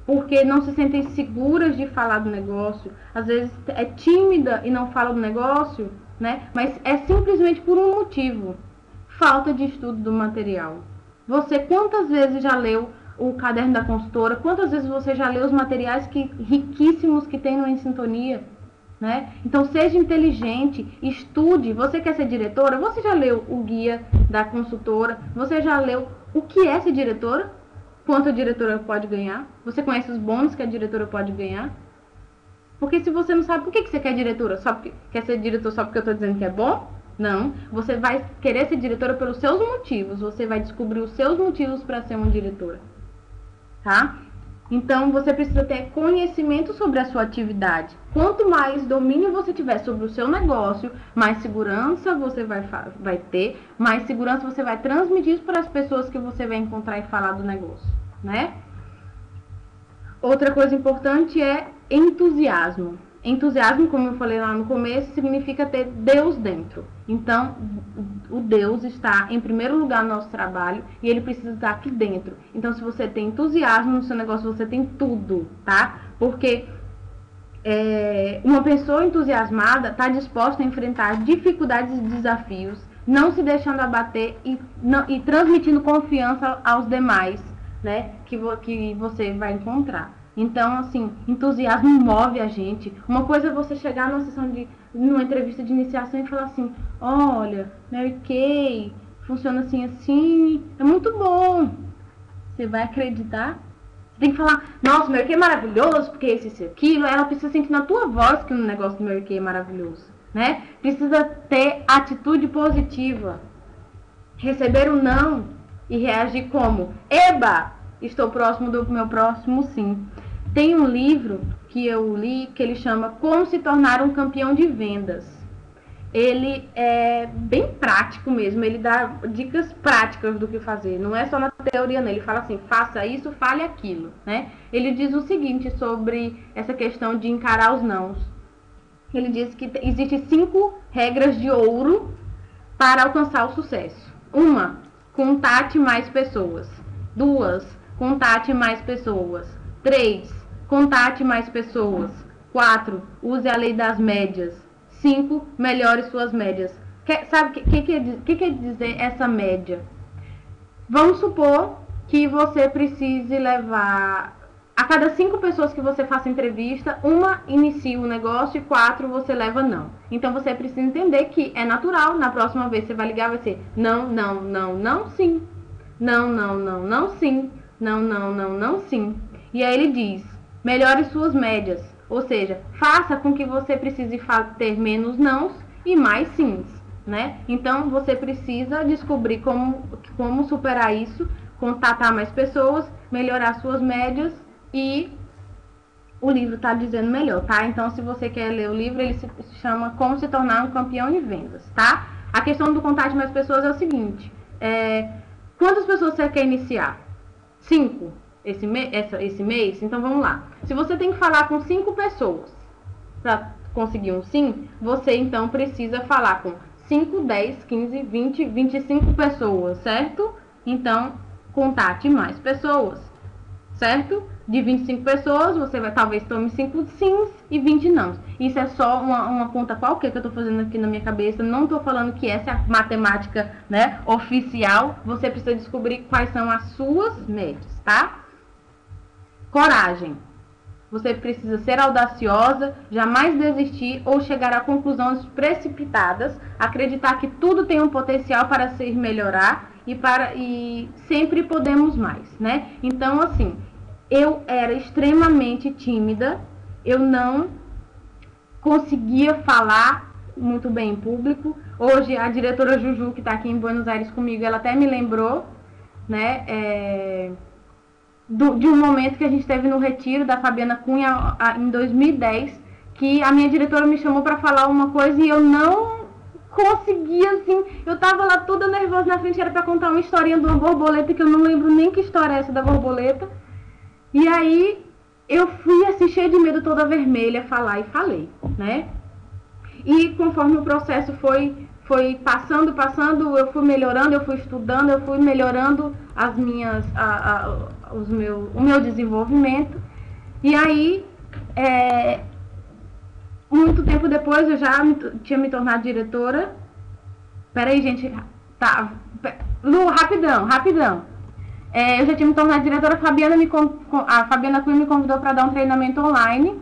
porque não se sentem seguras de falar do negócio. Às vezes é tímida e não fala do negócio, né? Mas é simplesmente por um motivo: falta de estudo do material. Você quantas vezes já leu o Caderno da Consultora? Quantas vezes você já leu os materiais riquíssimos que tem no Em Sintonia? Né? Então seja inteligente, estude. Você quer ser diretora? Você já leu o guia da consultora? Você já leu o que é ser diretora? Quanto a diretora pode ganhar? Você conhece os bônus que a diretora pode ganhar? Porque se você não sabe, por que você quer diretora? Quer ser diretor só porque eu estou dizendo que é bom? Não, você vai querer ser diretora pelos seus motivos. Você vai descobrir os seus motivos para ser uma diretora, tá? Então, você precisa ter conhecimento sobre a sua atividade. Quanto mais domínio você tiver sobre o seu negócio, mais segurança você vai ter, mais segurança você vai transmitir isso para as pessoas que você vai encontrar e falar do negócio, né? Outra coisa importante é entusiasmo. Entusiasmo, como eu falei lá no começo, significa ter Deus dentro. Então, o Deus está em primeiro lugar no nosso trabalho e ele precisa estar aqui dentro. Então, se você tem entusiasmo no seu negócio, você tem tudo, tá? Porque uma pessoa entusiasmada está disposta a enfrentar dificuldades e desafios, não se deixando abater e transmitindo confiança aos demais, né, que você vai encontrar. Então, assim, entusiasmo move a gente. Uma coisa é você chegar numa entrevista de iniciação e falar assim, olha, Mary Kay, funciona assim, assim, é muito bom. Você vai acreditar? Você tem que falar, nossa, Mary Kay é maravilhoso, porque isso, aquilo. Ela precisa sentir na tua voz que o negócio do Mary Kay é maravilhoso, né? Precisa ter atitude positiva. Receber o não e reagir como? Eba! Estou próximo do meu próximo sim. Tem um livro que eu li que ele chama Como se tornar um campeão de vendas. Ele é bem prático mesmo, ele dá dicas práticas do que fazer, não é só na teoria, não. Ele fala assim, faça isso, fale aquilo, né? Ele diz o seguinte sobre essa questão de encarar os nãos. Ele diz que existem 5 regras de ouro para alcançar o sucesso. 1. Contate mais pessoas. 2. Contate mais pessoas. 3. Contate mais pessoas. 4. Use a lei das médias. 5. Melhore suas médias. Sabe o que quer dizer essa média? Vamos supor que você precise levar... A cada 5 pessoas que você faça entrevista, uma inicia o negócio e 4 você leva não. Então você precisa entender que é natural. Na próxima vez você vai ligar, vai ser não, não, não, não, sim. Não, não, não, não, sim. Não, não, não, não, sim. E aí ele diz, melhore suas médias. Ou seja, faça com que você precise ter menos nãos e mais sims, né? Então você precisa descobrir como superar isso, contatar mais pessoas, melhorar suas médias e o livro está dizendo melhor, tá? Então se você quer ler o livro, ele se chama Como se tornar um campeão em vendas, tá? A questão do contato mais pessoas é o seguinte, quantas pessoas você quer iniciar? 5 esse mês? Então vamos lá. Se você tem que falar com 5 pessoas para conseguir um sim, você então precisa falar com 5, 10, 15, 20, 25 pessoas, certo? Então, contate mais pessoas, certo? De 25 pessoas, você vai talvez tome 5 sims e 20 não. Isso é só uma conta qualquer que eu tô fazendo aqui na minha cabeça. Não tô falando que essa é a matemática, né, oficial. Você precisa descobrir quais são as suas médias, tá? Coragem. Você precisa ser audaciosa, jamais desistir ou chegar a conclusões precipitadas, acreditar que tudo tem um potencial para se melhorar e sempre podemos mais, né? Então, assim, eu era extremamente tímida, eu não conseguia falar muito bem em público. Hoje, a diretora Juju, que está aqui em Buenos Aires comigo, ela até me lembrou, né, de um momento que a gente teve no retiro da Fabiana Cunha em 2010, que a minha diretora me chamou para falar uma coisa e eu não conseguia, assim, eu tava lá toda nervosa na frente, era para contar uma historinha de uma borboleta, que eu não lembro nem que história é essa da borboleta, e aí eu fui assim, cheia de medo, toda vermelha, falar e falei, né? E conforme o processo foi passando, eu fui melhorando, eu fui estudando, eu fui melhorando o meu desenvolvimento. E aí, muito tempo depois, eu já tinha me tornado diretora. Peraí, gente, tá. Lu, rapidão. Eu já tinha me tornado diretora, a Fabiana Cunha me convidou para dar um treinamento online.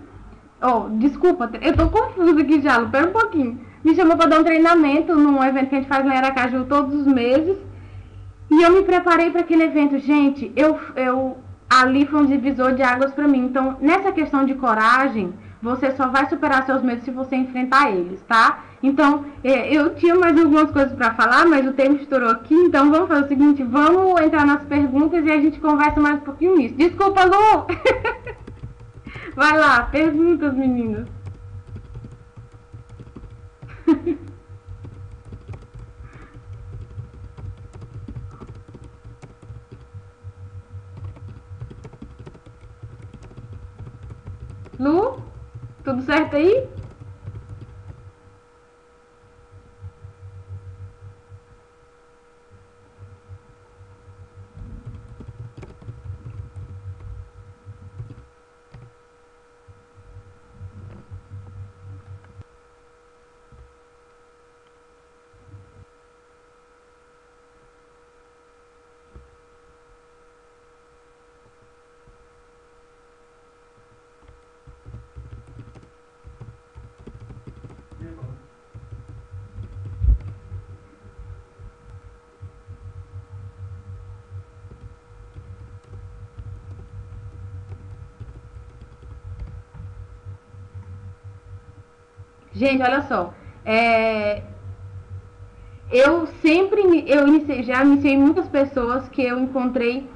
Oh, desculpa, eu tô confusa aqui já, Lu, pera um pouquinho. Me chamou para dar um treinamento num evento que a gente faz lá em Aracaju todos os meses. E eu me preparei para aquele evento. Gente, ali foi um divisor de águas para mim. Então, nessa questão de coragem, você só vai superar seus medos se você enfrentar eles, tá? Então, eu tinha mais algumas coisas para falar, mas o tempo estourou aqui. Então, vamos fazer o seguinte, vamos entrar nas perguntas e a gente conversa mais um pouquinho nisso. Desculpa, Lu! Vai lá, perguntas, meninas. Lu, tudo certo aí? Gente, olha só. É, já iniciei muitas pessoas que eu encontrei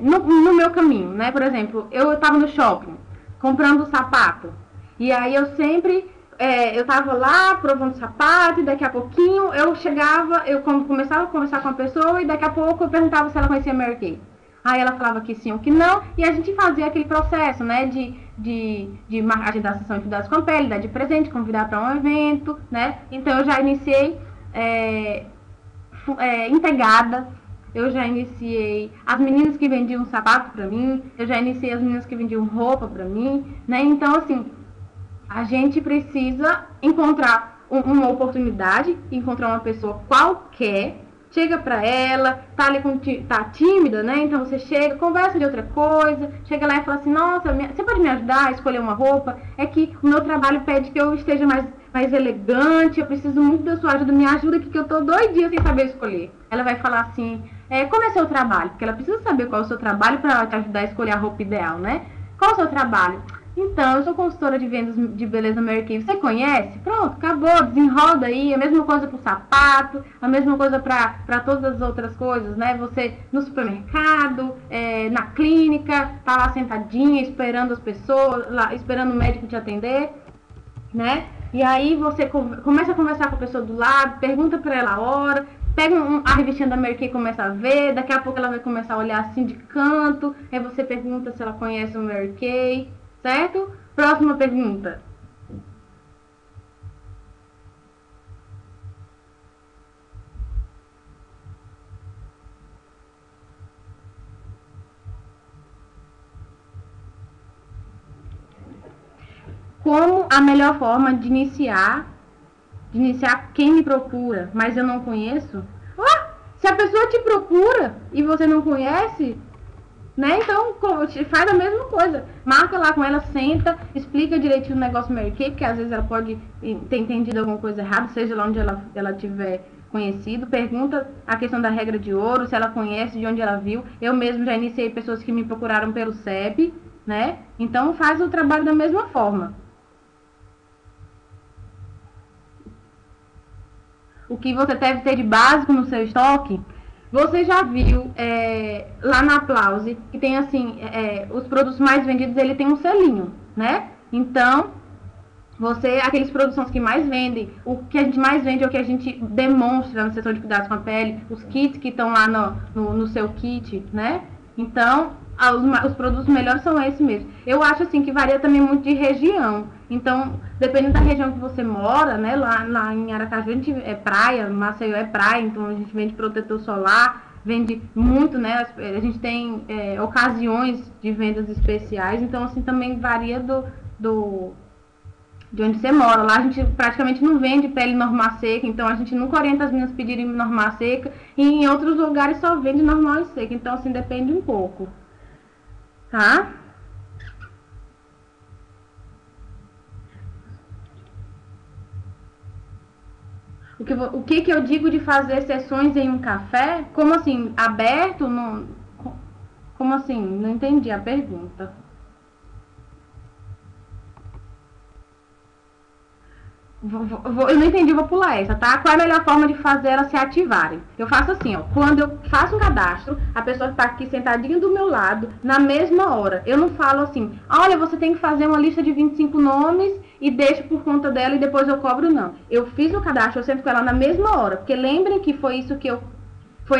no meu caminho, né? Por exemplo, eu estava no shopping comprando sapato e aí eu tava lá provando sapato e daqui a pouquinho eu chegava, começava a conversar com a pessoa e daqui a pouco eu perguntava se ela conhecia Mary Kay. Aí ela falava que sim ou que não, e a gente fazia aquele processo, né, de agendar a sessão de cuidados com a pele, dar de presente, convidar para um evento, né? Então eu já iniciei é, empregada, eu já iniciei as meninas que vendiam sapato para mim, eu já iniciei as meninas que vendiam roupa para mim, né? Então, assim, a gente precisa encontrar uma oportunidade, encontrar uma pessoa qualquer, chega pra ela, tá tímida, né? Então você chega, conversa de outra coisa, chega lá e fala assim, nossa, você pode me ajudar a escolher uma roupa? É que o meu trabalho pede que eu esteja mais elegante, eu preciso muito da sua ajuda, me ajuda aqui que eu tô doidinha sem saber escolher. Ela vai falar assim, como é seu trabalho? Porque ela precisa saber qual é o seu trabalho para te ajudar a escolher a roupa ideal, né? Qual é o seu trabalho? Então, eu sou consultora de vendas de beleza Mary Kay. Você conhece? Pronto, acabou, desenrola aí. A mesma coisa para o sapato, a mesma coisa para todas as outras coisas, né? Você no supermercado, na clínica, tá lá sentadinha, esperando as pessoas, lá, esperando o médico te atender, né? E aí você começa a conversar com a pessoa do lado, pergunta para ela a hora, pega a revistinha da Mary Kay e começa a ver, daqui a pouco ela vai começar a olhar assim de canto, aí você pergunta se ela conhece o Mary Kay, certo? Próxima pergunta. Como a melhor forma de iniciar quem me procura, mas eu não conheço? Se a pessoa te procura e você não conhece, né? Então faz a mesma coisa. Marca lá com ela, senta, explica direitinho o negócio Mary Kay, porque às vezes ela pode ter entendido alguma coisa errada, seja lá onde ela tiver conhecido. Pergunta a questão da regra de ouro, se ela conhece, de onde ela viu. Eu mesmo já iniciei pessoas que me procuraram pelo CEP, né? Então faz o trabalho da mesma forma. O que você deve ter de básico no seu estoque. Você já viu lá na Aplause que tem assim, os produtos mais vendidos, ele tem um selinho, né? Então, aqueles produtos são os que mais vendem. O que a gente mais vende é o que a gente demonstra na seção de cuidados com a pele, os kits que estão lá no seu kit, né? Então, os produtos melhores são esses mesmo. Eu acho assim que varia também muito de região. Então, dependendo da região que você mora, né? Lá em Aracaju a gente é praia, Maceió é praia, então a gente vende protetor solar, vende muito, né? A gente tem ocasiões de vendas especiais, então assim também varia do de onde você mora. Lá a gente praticamente não vende pele normal seca, então a gente nunca orienta as meninas a pedirem normal seca, e em outros lugares só vende normal e seca, então assim depende um pouco, tá? O que eu digo de fazer sessões em um café? Como assim? Aberto? Como assim? Não entendi a pergunta. Eu não entendi, vou pular essa, tá? Qual é a melhor forma de fazer elas se ativarem? Eu faço assim, ó. Quando eu faço um cadastro, a pessoa está aqui sentadinha do meu lado, na mesma hora. Eu não falo assim, olha, você tem que fazer uma lista de 25 nomes e deixo por conta dela e depois eu cobro, não. Eu fiz o cadastro, eu sento com ela na mesma hora. Porque lembrem que foi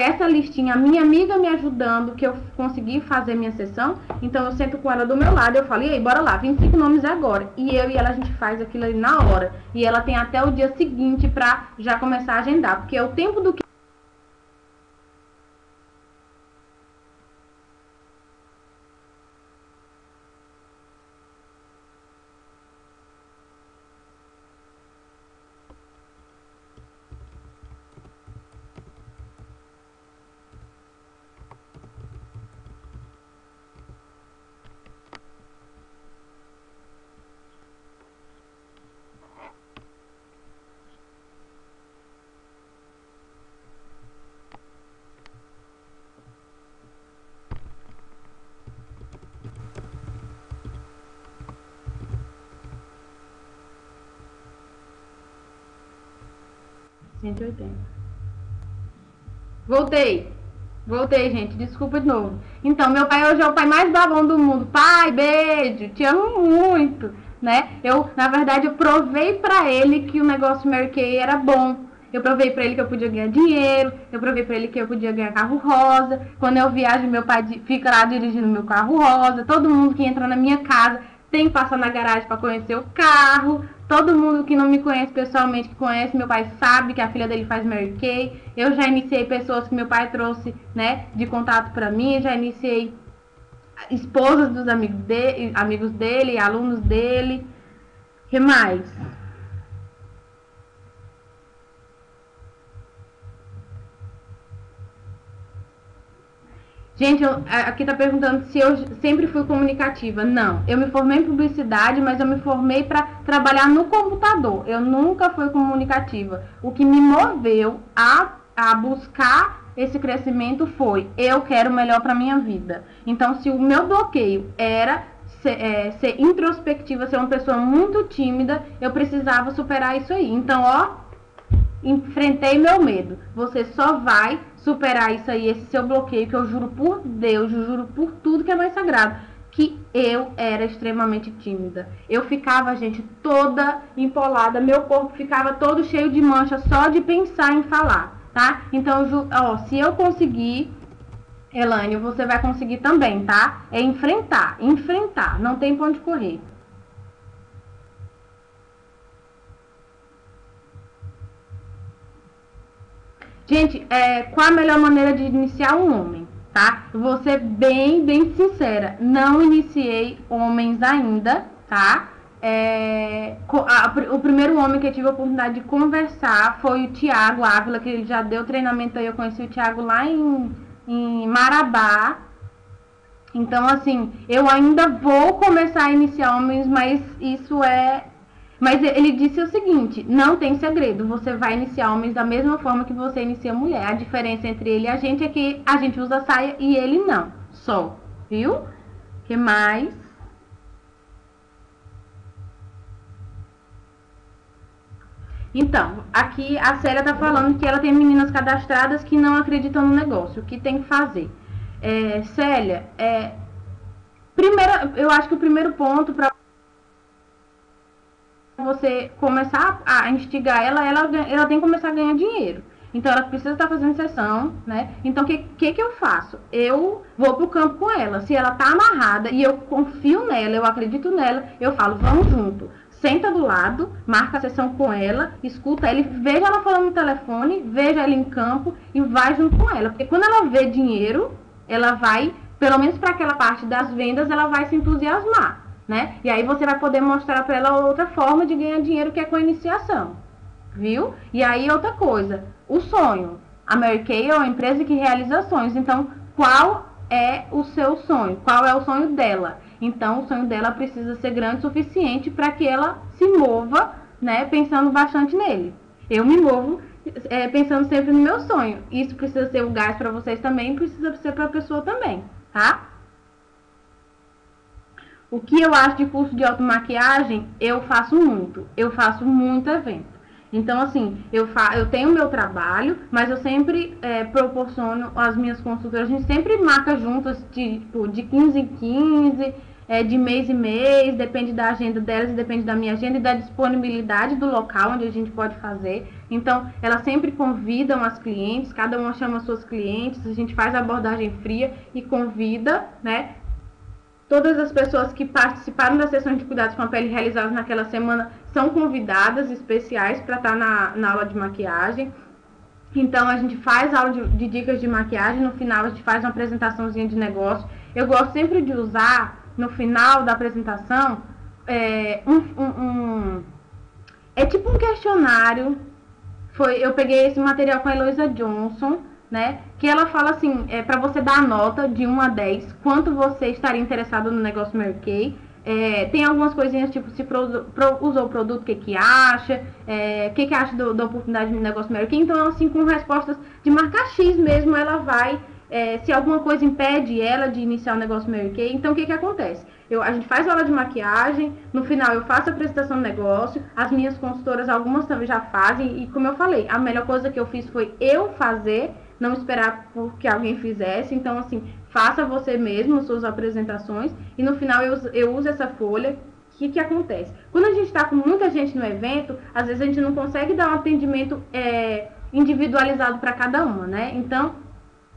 essa listinha, a minha amiga me ajudando, que eu consegui fazer minha sessão. Então eu sento com ela do meu lado, eu falo, e aí, bora lá, 25 nomes agora. E eu e ela, a gente faz aquilo ali na hora. E ela tem até o dia seguinte pra já começar a agendar. Porque é o tempo do que 180. Voltei. Voltei, gente. Desculpa de novo. Então, meu pai hoje é o pai mais babão do mundo. Pai, beijo. Te amo muito. Né? Na verdade, eu provei pra ele que o negócio Mary Kay era bom. Eu provei pra ele que eu podia ganhar dinheiro. Eu provei pra ele que eu podia ganhar carro rosa. Quando eu viajo, meu pai fica lá dirigindo meu carro rosa. Todo mundo que entra na minha casa tem que passar na garagem pra conhecer o carro. Todo mundo que não me conhece pessoalmente, que conhece meu pai, sabe que a filha dele faz Mary Kay. Eu já iniciei pessoas que meu pai trouxe, né, de contato pra mim. Já iniciei esposas dos amigos dele, alunos dele. O que mais? Gente, aqui tá perguntando se eu sempre fui comunicativa. Não, eu me formei em publicidade, mas eu me formei para trabalhar no computador. Eu nunca fui comunicativa. O que me moveu a buscar esse crescimento foi: eu quero o melhor para minha vida. Então, se o meu bloqueio era ser introspectiva, ser uma pessoa muito tímida, eu precisava superar isso aí. Então, enfrentei meu medo. Você só vai superar isso aí, esse seu bloqueio, que eu juro por Deus, eu juro por tudo que é mais sagrado, que eu era extremamente tímida. Eu ficava, gente, toda empolada, meu corpo ficava todo cheio de mancha só de pensar em falar, tá? Então, se eu conseguir, Elane, você vai conseguir também, tá? É enfrentar, não tem pra onde correr. Gente, qual a melhor maneira de iniciar um homem, tá? Eu vou ser bem sincera. Não iniciei homens ainda, tá? O primeiro homem que eu tive a oportunidade de conversar foi o Thiago Ávila, que ele já deu treinamento aí. Eu conheci o Thiago lá em Marabá. Então, assim, eu ainda vou começar a iniciar homens, mas Mas ele disse o seguinte: não tem segredo, você vai iniciar homens da mesma forma que você inicia mulher. A diferença entre ele e a gente é que a gente usa saia e ele não. Só, viu? Que mais? Então, aqui a Célia tá falando que ela tem meninas cadastradas que não acreditam no negócio. O que tem que fazer? Célia, eu acho que o primeiro ponto para você começar a instigar ela tem que começar a ganhar dinheiro. Então ela precisa estar fazendo sessão, né? Então o que eu faço? Eu vou pro campo com ela. Se ela tá amarrada e eu confio nela, eu acredito nela, eu falo: vamos junto. Senta do lado, marca a sessão com ela, escuta ela, veja ela falando no telefone, veja ela em campo e vai junto com ela. Porque quando ela vê dinheiro, ela vai, pelo menos para aquela parte das vendas, ela vai se entusiasmar. Né? E aí você vai poder mostrar para ela outra forma de ganhar dinheiro, que é com a iniciação, viu? E aí outra coisa, o sonho. A Mary Kay é uma empresa que realiza sonhos. Então, qual é o seu sonho? Qual é o sonho dela? Então, o sonho dela precisa ser grande o suficiente para que ela se mova, né, pensando bastante nele. Eu me movo pensando sempre no meu sonho. Isso precisa ser um gás para vocês também, precisa ser para a pessoa também, tá? O que eu acho de curso de automaquiagem, eu faço muito evento. Então, assim, eu tenho o meu trabalho, mas eu sempre proporciono as minhas consultoras, a gente sempre marca juntas, tipo, de 15 em 15, de mês em mês, depende da agenda delas, depende da minha agenda e da disponibilidade do local onde a gente pode fazer. Então, elas sempre convidam as clientes, cada uma chama suas clientes, a gente faz a abordagem fria e convida, né? Todas as pessoas que participaram das sessões de cuidados com a pele realizadas naquela semana são convidadas especiais para estar na aula de maquiagem. Então, a gente faz aula de dicas de maquiagem, no final a gente faz uma apresentaçãozinha de negócio. Eu gosto sempre de usar, no final da apresentação, é tipo um questionário. Eu peguei esse material com a Heloísa Johnson, né? Que ela fala assim, para você dar a nota de 1 a 10, quanto você estaria interessado no negócio Mary Kay. Tem algumas coisinhas, tipo, se usou o produto, o que acha, o que acha da oportunidade no negócio Mary Kay. Então, assim, com respostas de marca X mesmo, ela vai se alguma coisa impede ela de iniciar o negócio Mary Kay. Então, o que acontece? A gente faz aula de maquiagem, no final eu faço a apresentação do negócio, as minhas consultoras, algumas também já fazem, e como eu falei, a melhor coisa que eu fiz foi eu fazer, não esperar por que alguém fizesse. Então, assim, faça você mesmo suas apresentações, e no final eu uso essa folha. O que acontece? Quando a gente está com muita gente no evento, às vezes a gente não consegue dar um atendimento individualizado para cada uma, né? Então,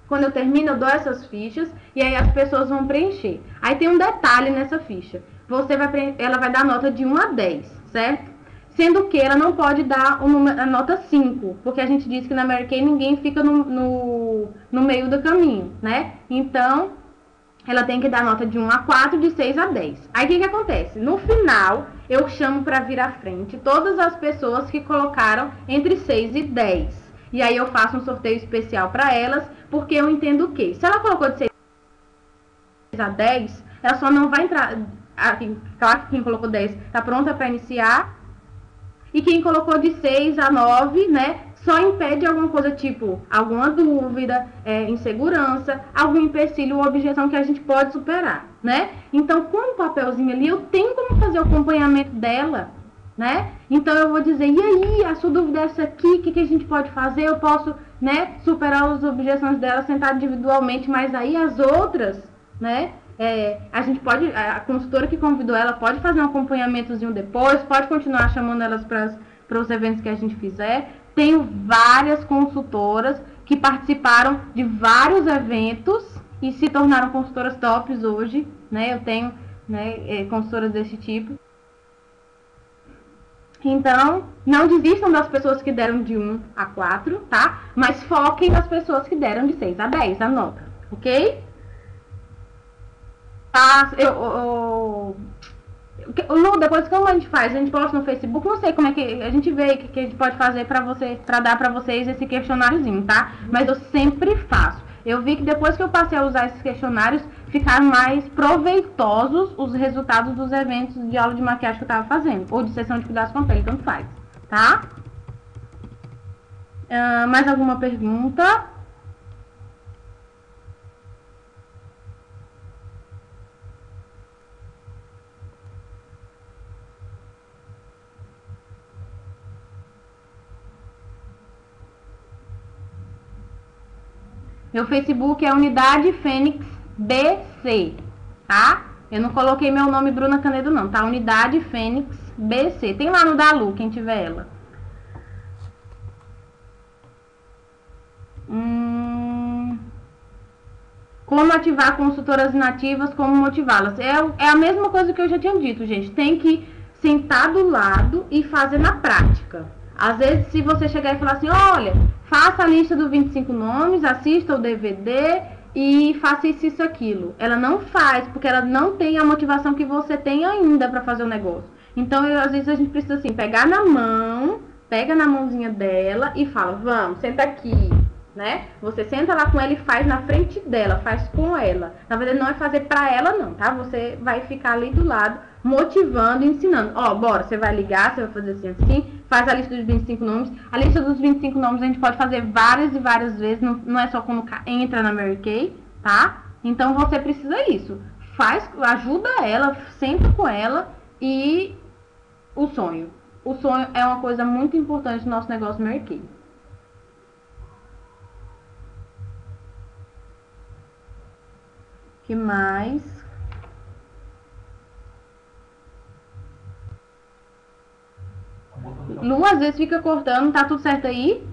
quando eu termino, eu dou essas fichas e aí as pessoas vão preencher. Aí tem um detalhe nessa ficha. Ela vai dar nota de 1 a 10, certo? Sendo que ela não pode dar a nota 5, porque a gente diz que na Mary Kay ninguém fica no meio do caminho, né? Então, ela tem que dar nota de 1 a 4, de 6 a 10. Aí o que acontece? No final, eu chamo para vir à frente todas as pessoas que colocaram entre 6 e 10. E aí eu faço um sorteio especial para elas, porque eu entendo que se ela colocou de 6 a 10, ela só não vai entrar. Claro que quem colocou 10 está pronta para iniciar. E quem colocou de 6 a 9, né, só impede alguma coisa, tipo alguma dúvida, insegurança, algum empecilho ou objeção que a gente pode superar, né? Então, com o papelzinho ali, eu tenho como fazer o acompanhamento dela, né? Então, eu vou dizer, e aí, a sua dúvida é essa aqui, o que a gente pode fazer? Eu posso, né, superar as objeções dela, sentar individualmente, mas aí as outras, né, a gente pode, a consultora que convidou ela pode fazer um acompanhamentozinho depois, pode continuar chamando elas para os eventos que a gente fizer. Tenho várias consultoras que participaram de vários eventos e se tornaram consultoras tops hoje, né? Eu tenho, né, consultoras desse tipo. Então, não desistam das pessoas que deram de 1 a 4, tá? Mas foquem nas pessoas que deram de 6 a 10, a nota, ok? Lu, depois como a gente faz? A gente posta no Facebook, não sei como é que a gente vê que a gente pode fazer para dar para vocês esse questionáriozinho, tá? Mas eu sempre faço. Eu vi que depois que eu passei a usar esses questionários, ficaram mais proveitosos os resultados dos eventos de aula de maquiagem que eu tava fazendo, ou de sessão de cuidados com a pele, tanto faz, tá? Mais alguma pergunta? Meu Facebook é Unidade Fênix BC, tá? Eu não coloquei meu nome Bruna Canedo não, tá? Unidade Fênix BC. Tem lá no da Lu, quem tiver ela. Como ativar consultoras inativas, como motivá-las. É a mesma coisa que eu já tinha dito, gente. Tem que sentar do lado e fazer na prática. Às vezes, se você chegar e falar assim, olha, faça a lista dos 25 nomes, assista o DVD e faça isso, aquilo. Ela não faz, porque ela não tem a motivação que você tem ainda para fazer o negócio. Então, às vezes, a gente precisa, assim, pegar na mão, pega na mãozinha dela e fala, vamos, senta aqui, né? Você senta lá com ela e faz na frente dela, faz com ela. Na verdade, não é fazer pra ela, não, tá? Você vai ficar ali do lado, motivando e ensinando. Ó, bora, você vai ligar, você vai fazer assim, faz a lista dos 25 nomes. A lista dos 25 nomes a gente pode fazer várias e várias vezes, não é só quando entra na Mary Kay, tá? Então você precisa isso. Ajuda ela, senta com ela e o sonho. O sonho é uma coisa muito importante no nosso negócio Mary Kay. Que mais? Lu, às vezes fica cortando, tá tudo certo aí?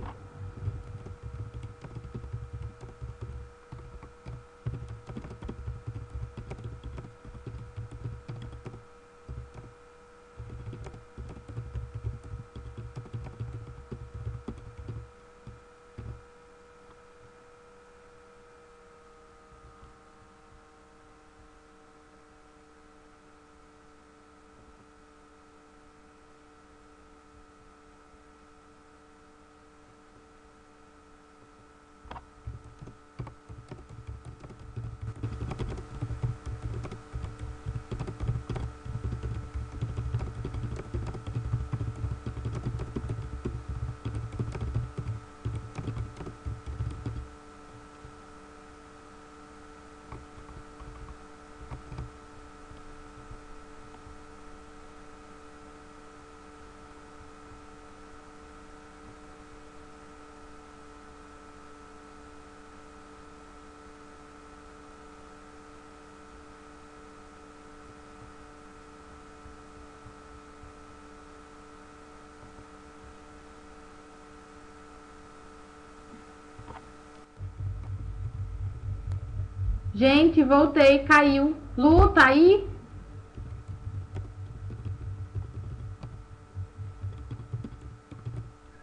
Gente, voltei, caiu. Lu, tá aí?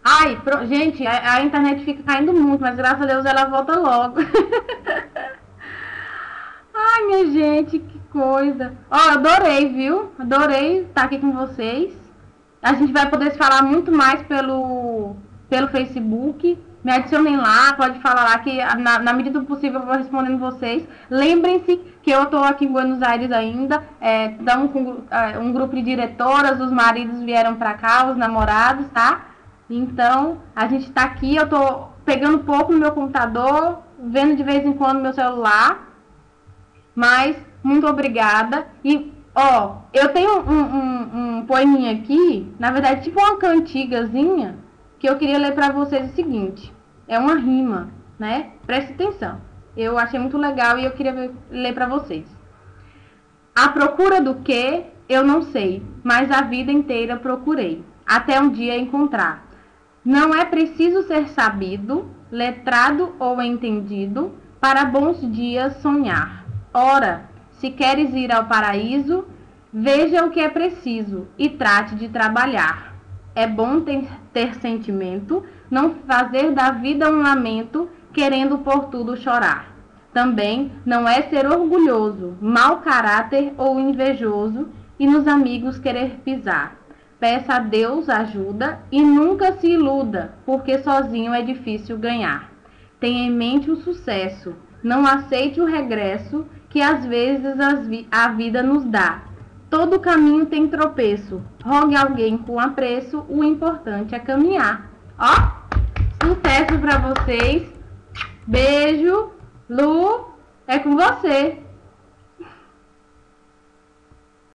Ai, gente, a internet fica caindo muito, mas graças a Deus ela volta logo. Ai, minha gente, que coisa. Ó, adorei, viu? Adorei estar aqui com vocês. A gente vai poder se falar muito mais pelo Facebook. Me adicionem lá, pode falar lá que na medida do possível eu vou respondendo vocês. Lembrem-se que eu estou aqui em Buenos Aires ainda. Estamos com um grupo de diretoras, os maridos vieram para cá, os namorados, tá? Então, a gente está aqui, eu estou pegando pouco no meu computador, vendo de vez em quando no meu celular. Mas, muito obrigada. E, ó, eu tenho um poeminha aqui, na verdade, tipo uma cantigazinha, que eu queria ler para vocês o seguinte. É uma rima, né? Preste atenção. Eu achei muito legal e eu queria ler para vocês. À procura do que, eu não sei, mas a vida inteira procurei, até um dia encontrar. Não é preciso ser sabido, letrado ou entendido, para bons dias sonhar. Ora, se queres ir ao paraíso, veja o que é preciso e trate de trabalhar. É bom ter sentimento, não fazer da vida um lamento, querendo por tudo chorar. Também não é ser orgulhoso, mau caráter ou invejoso, e nos amigos querer pisar. Peça a Deus ajuda e nunca se iluda, porque sozinho é difícil ganhar. Tenha em mente o sucesso, não aceite o regresso, que às vezes a vida nos dá. Todo caminho tem tropeço, rogue alguém com apreço, o importante é caminhar. Ó, sucesso para vocês, beijo, Lu, é com você.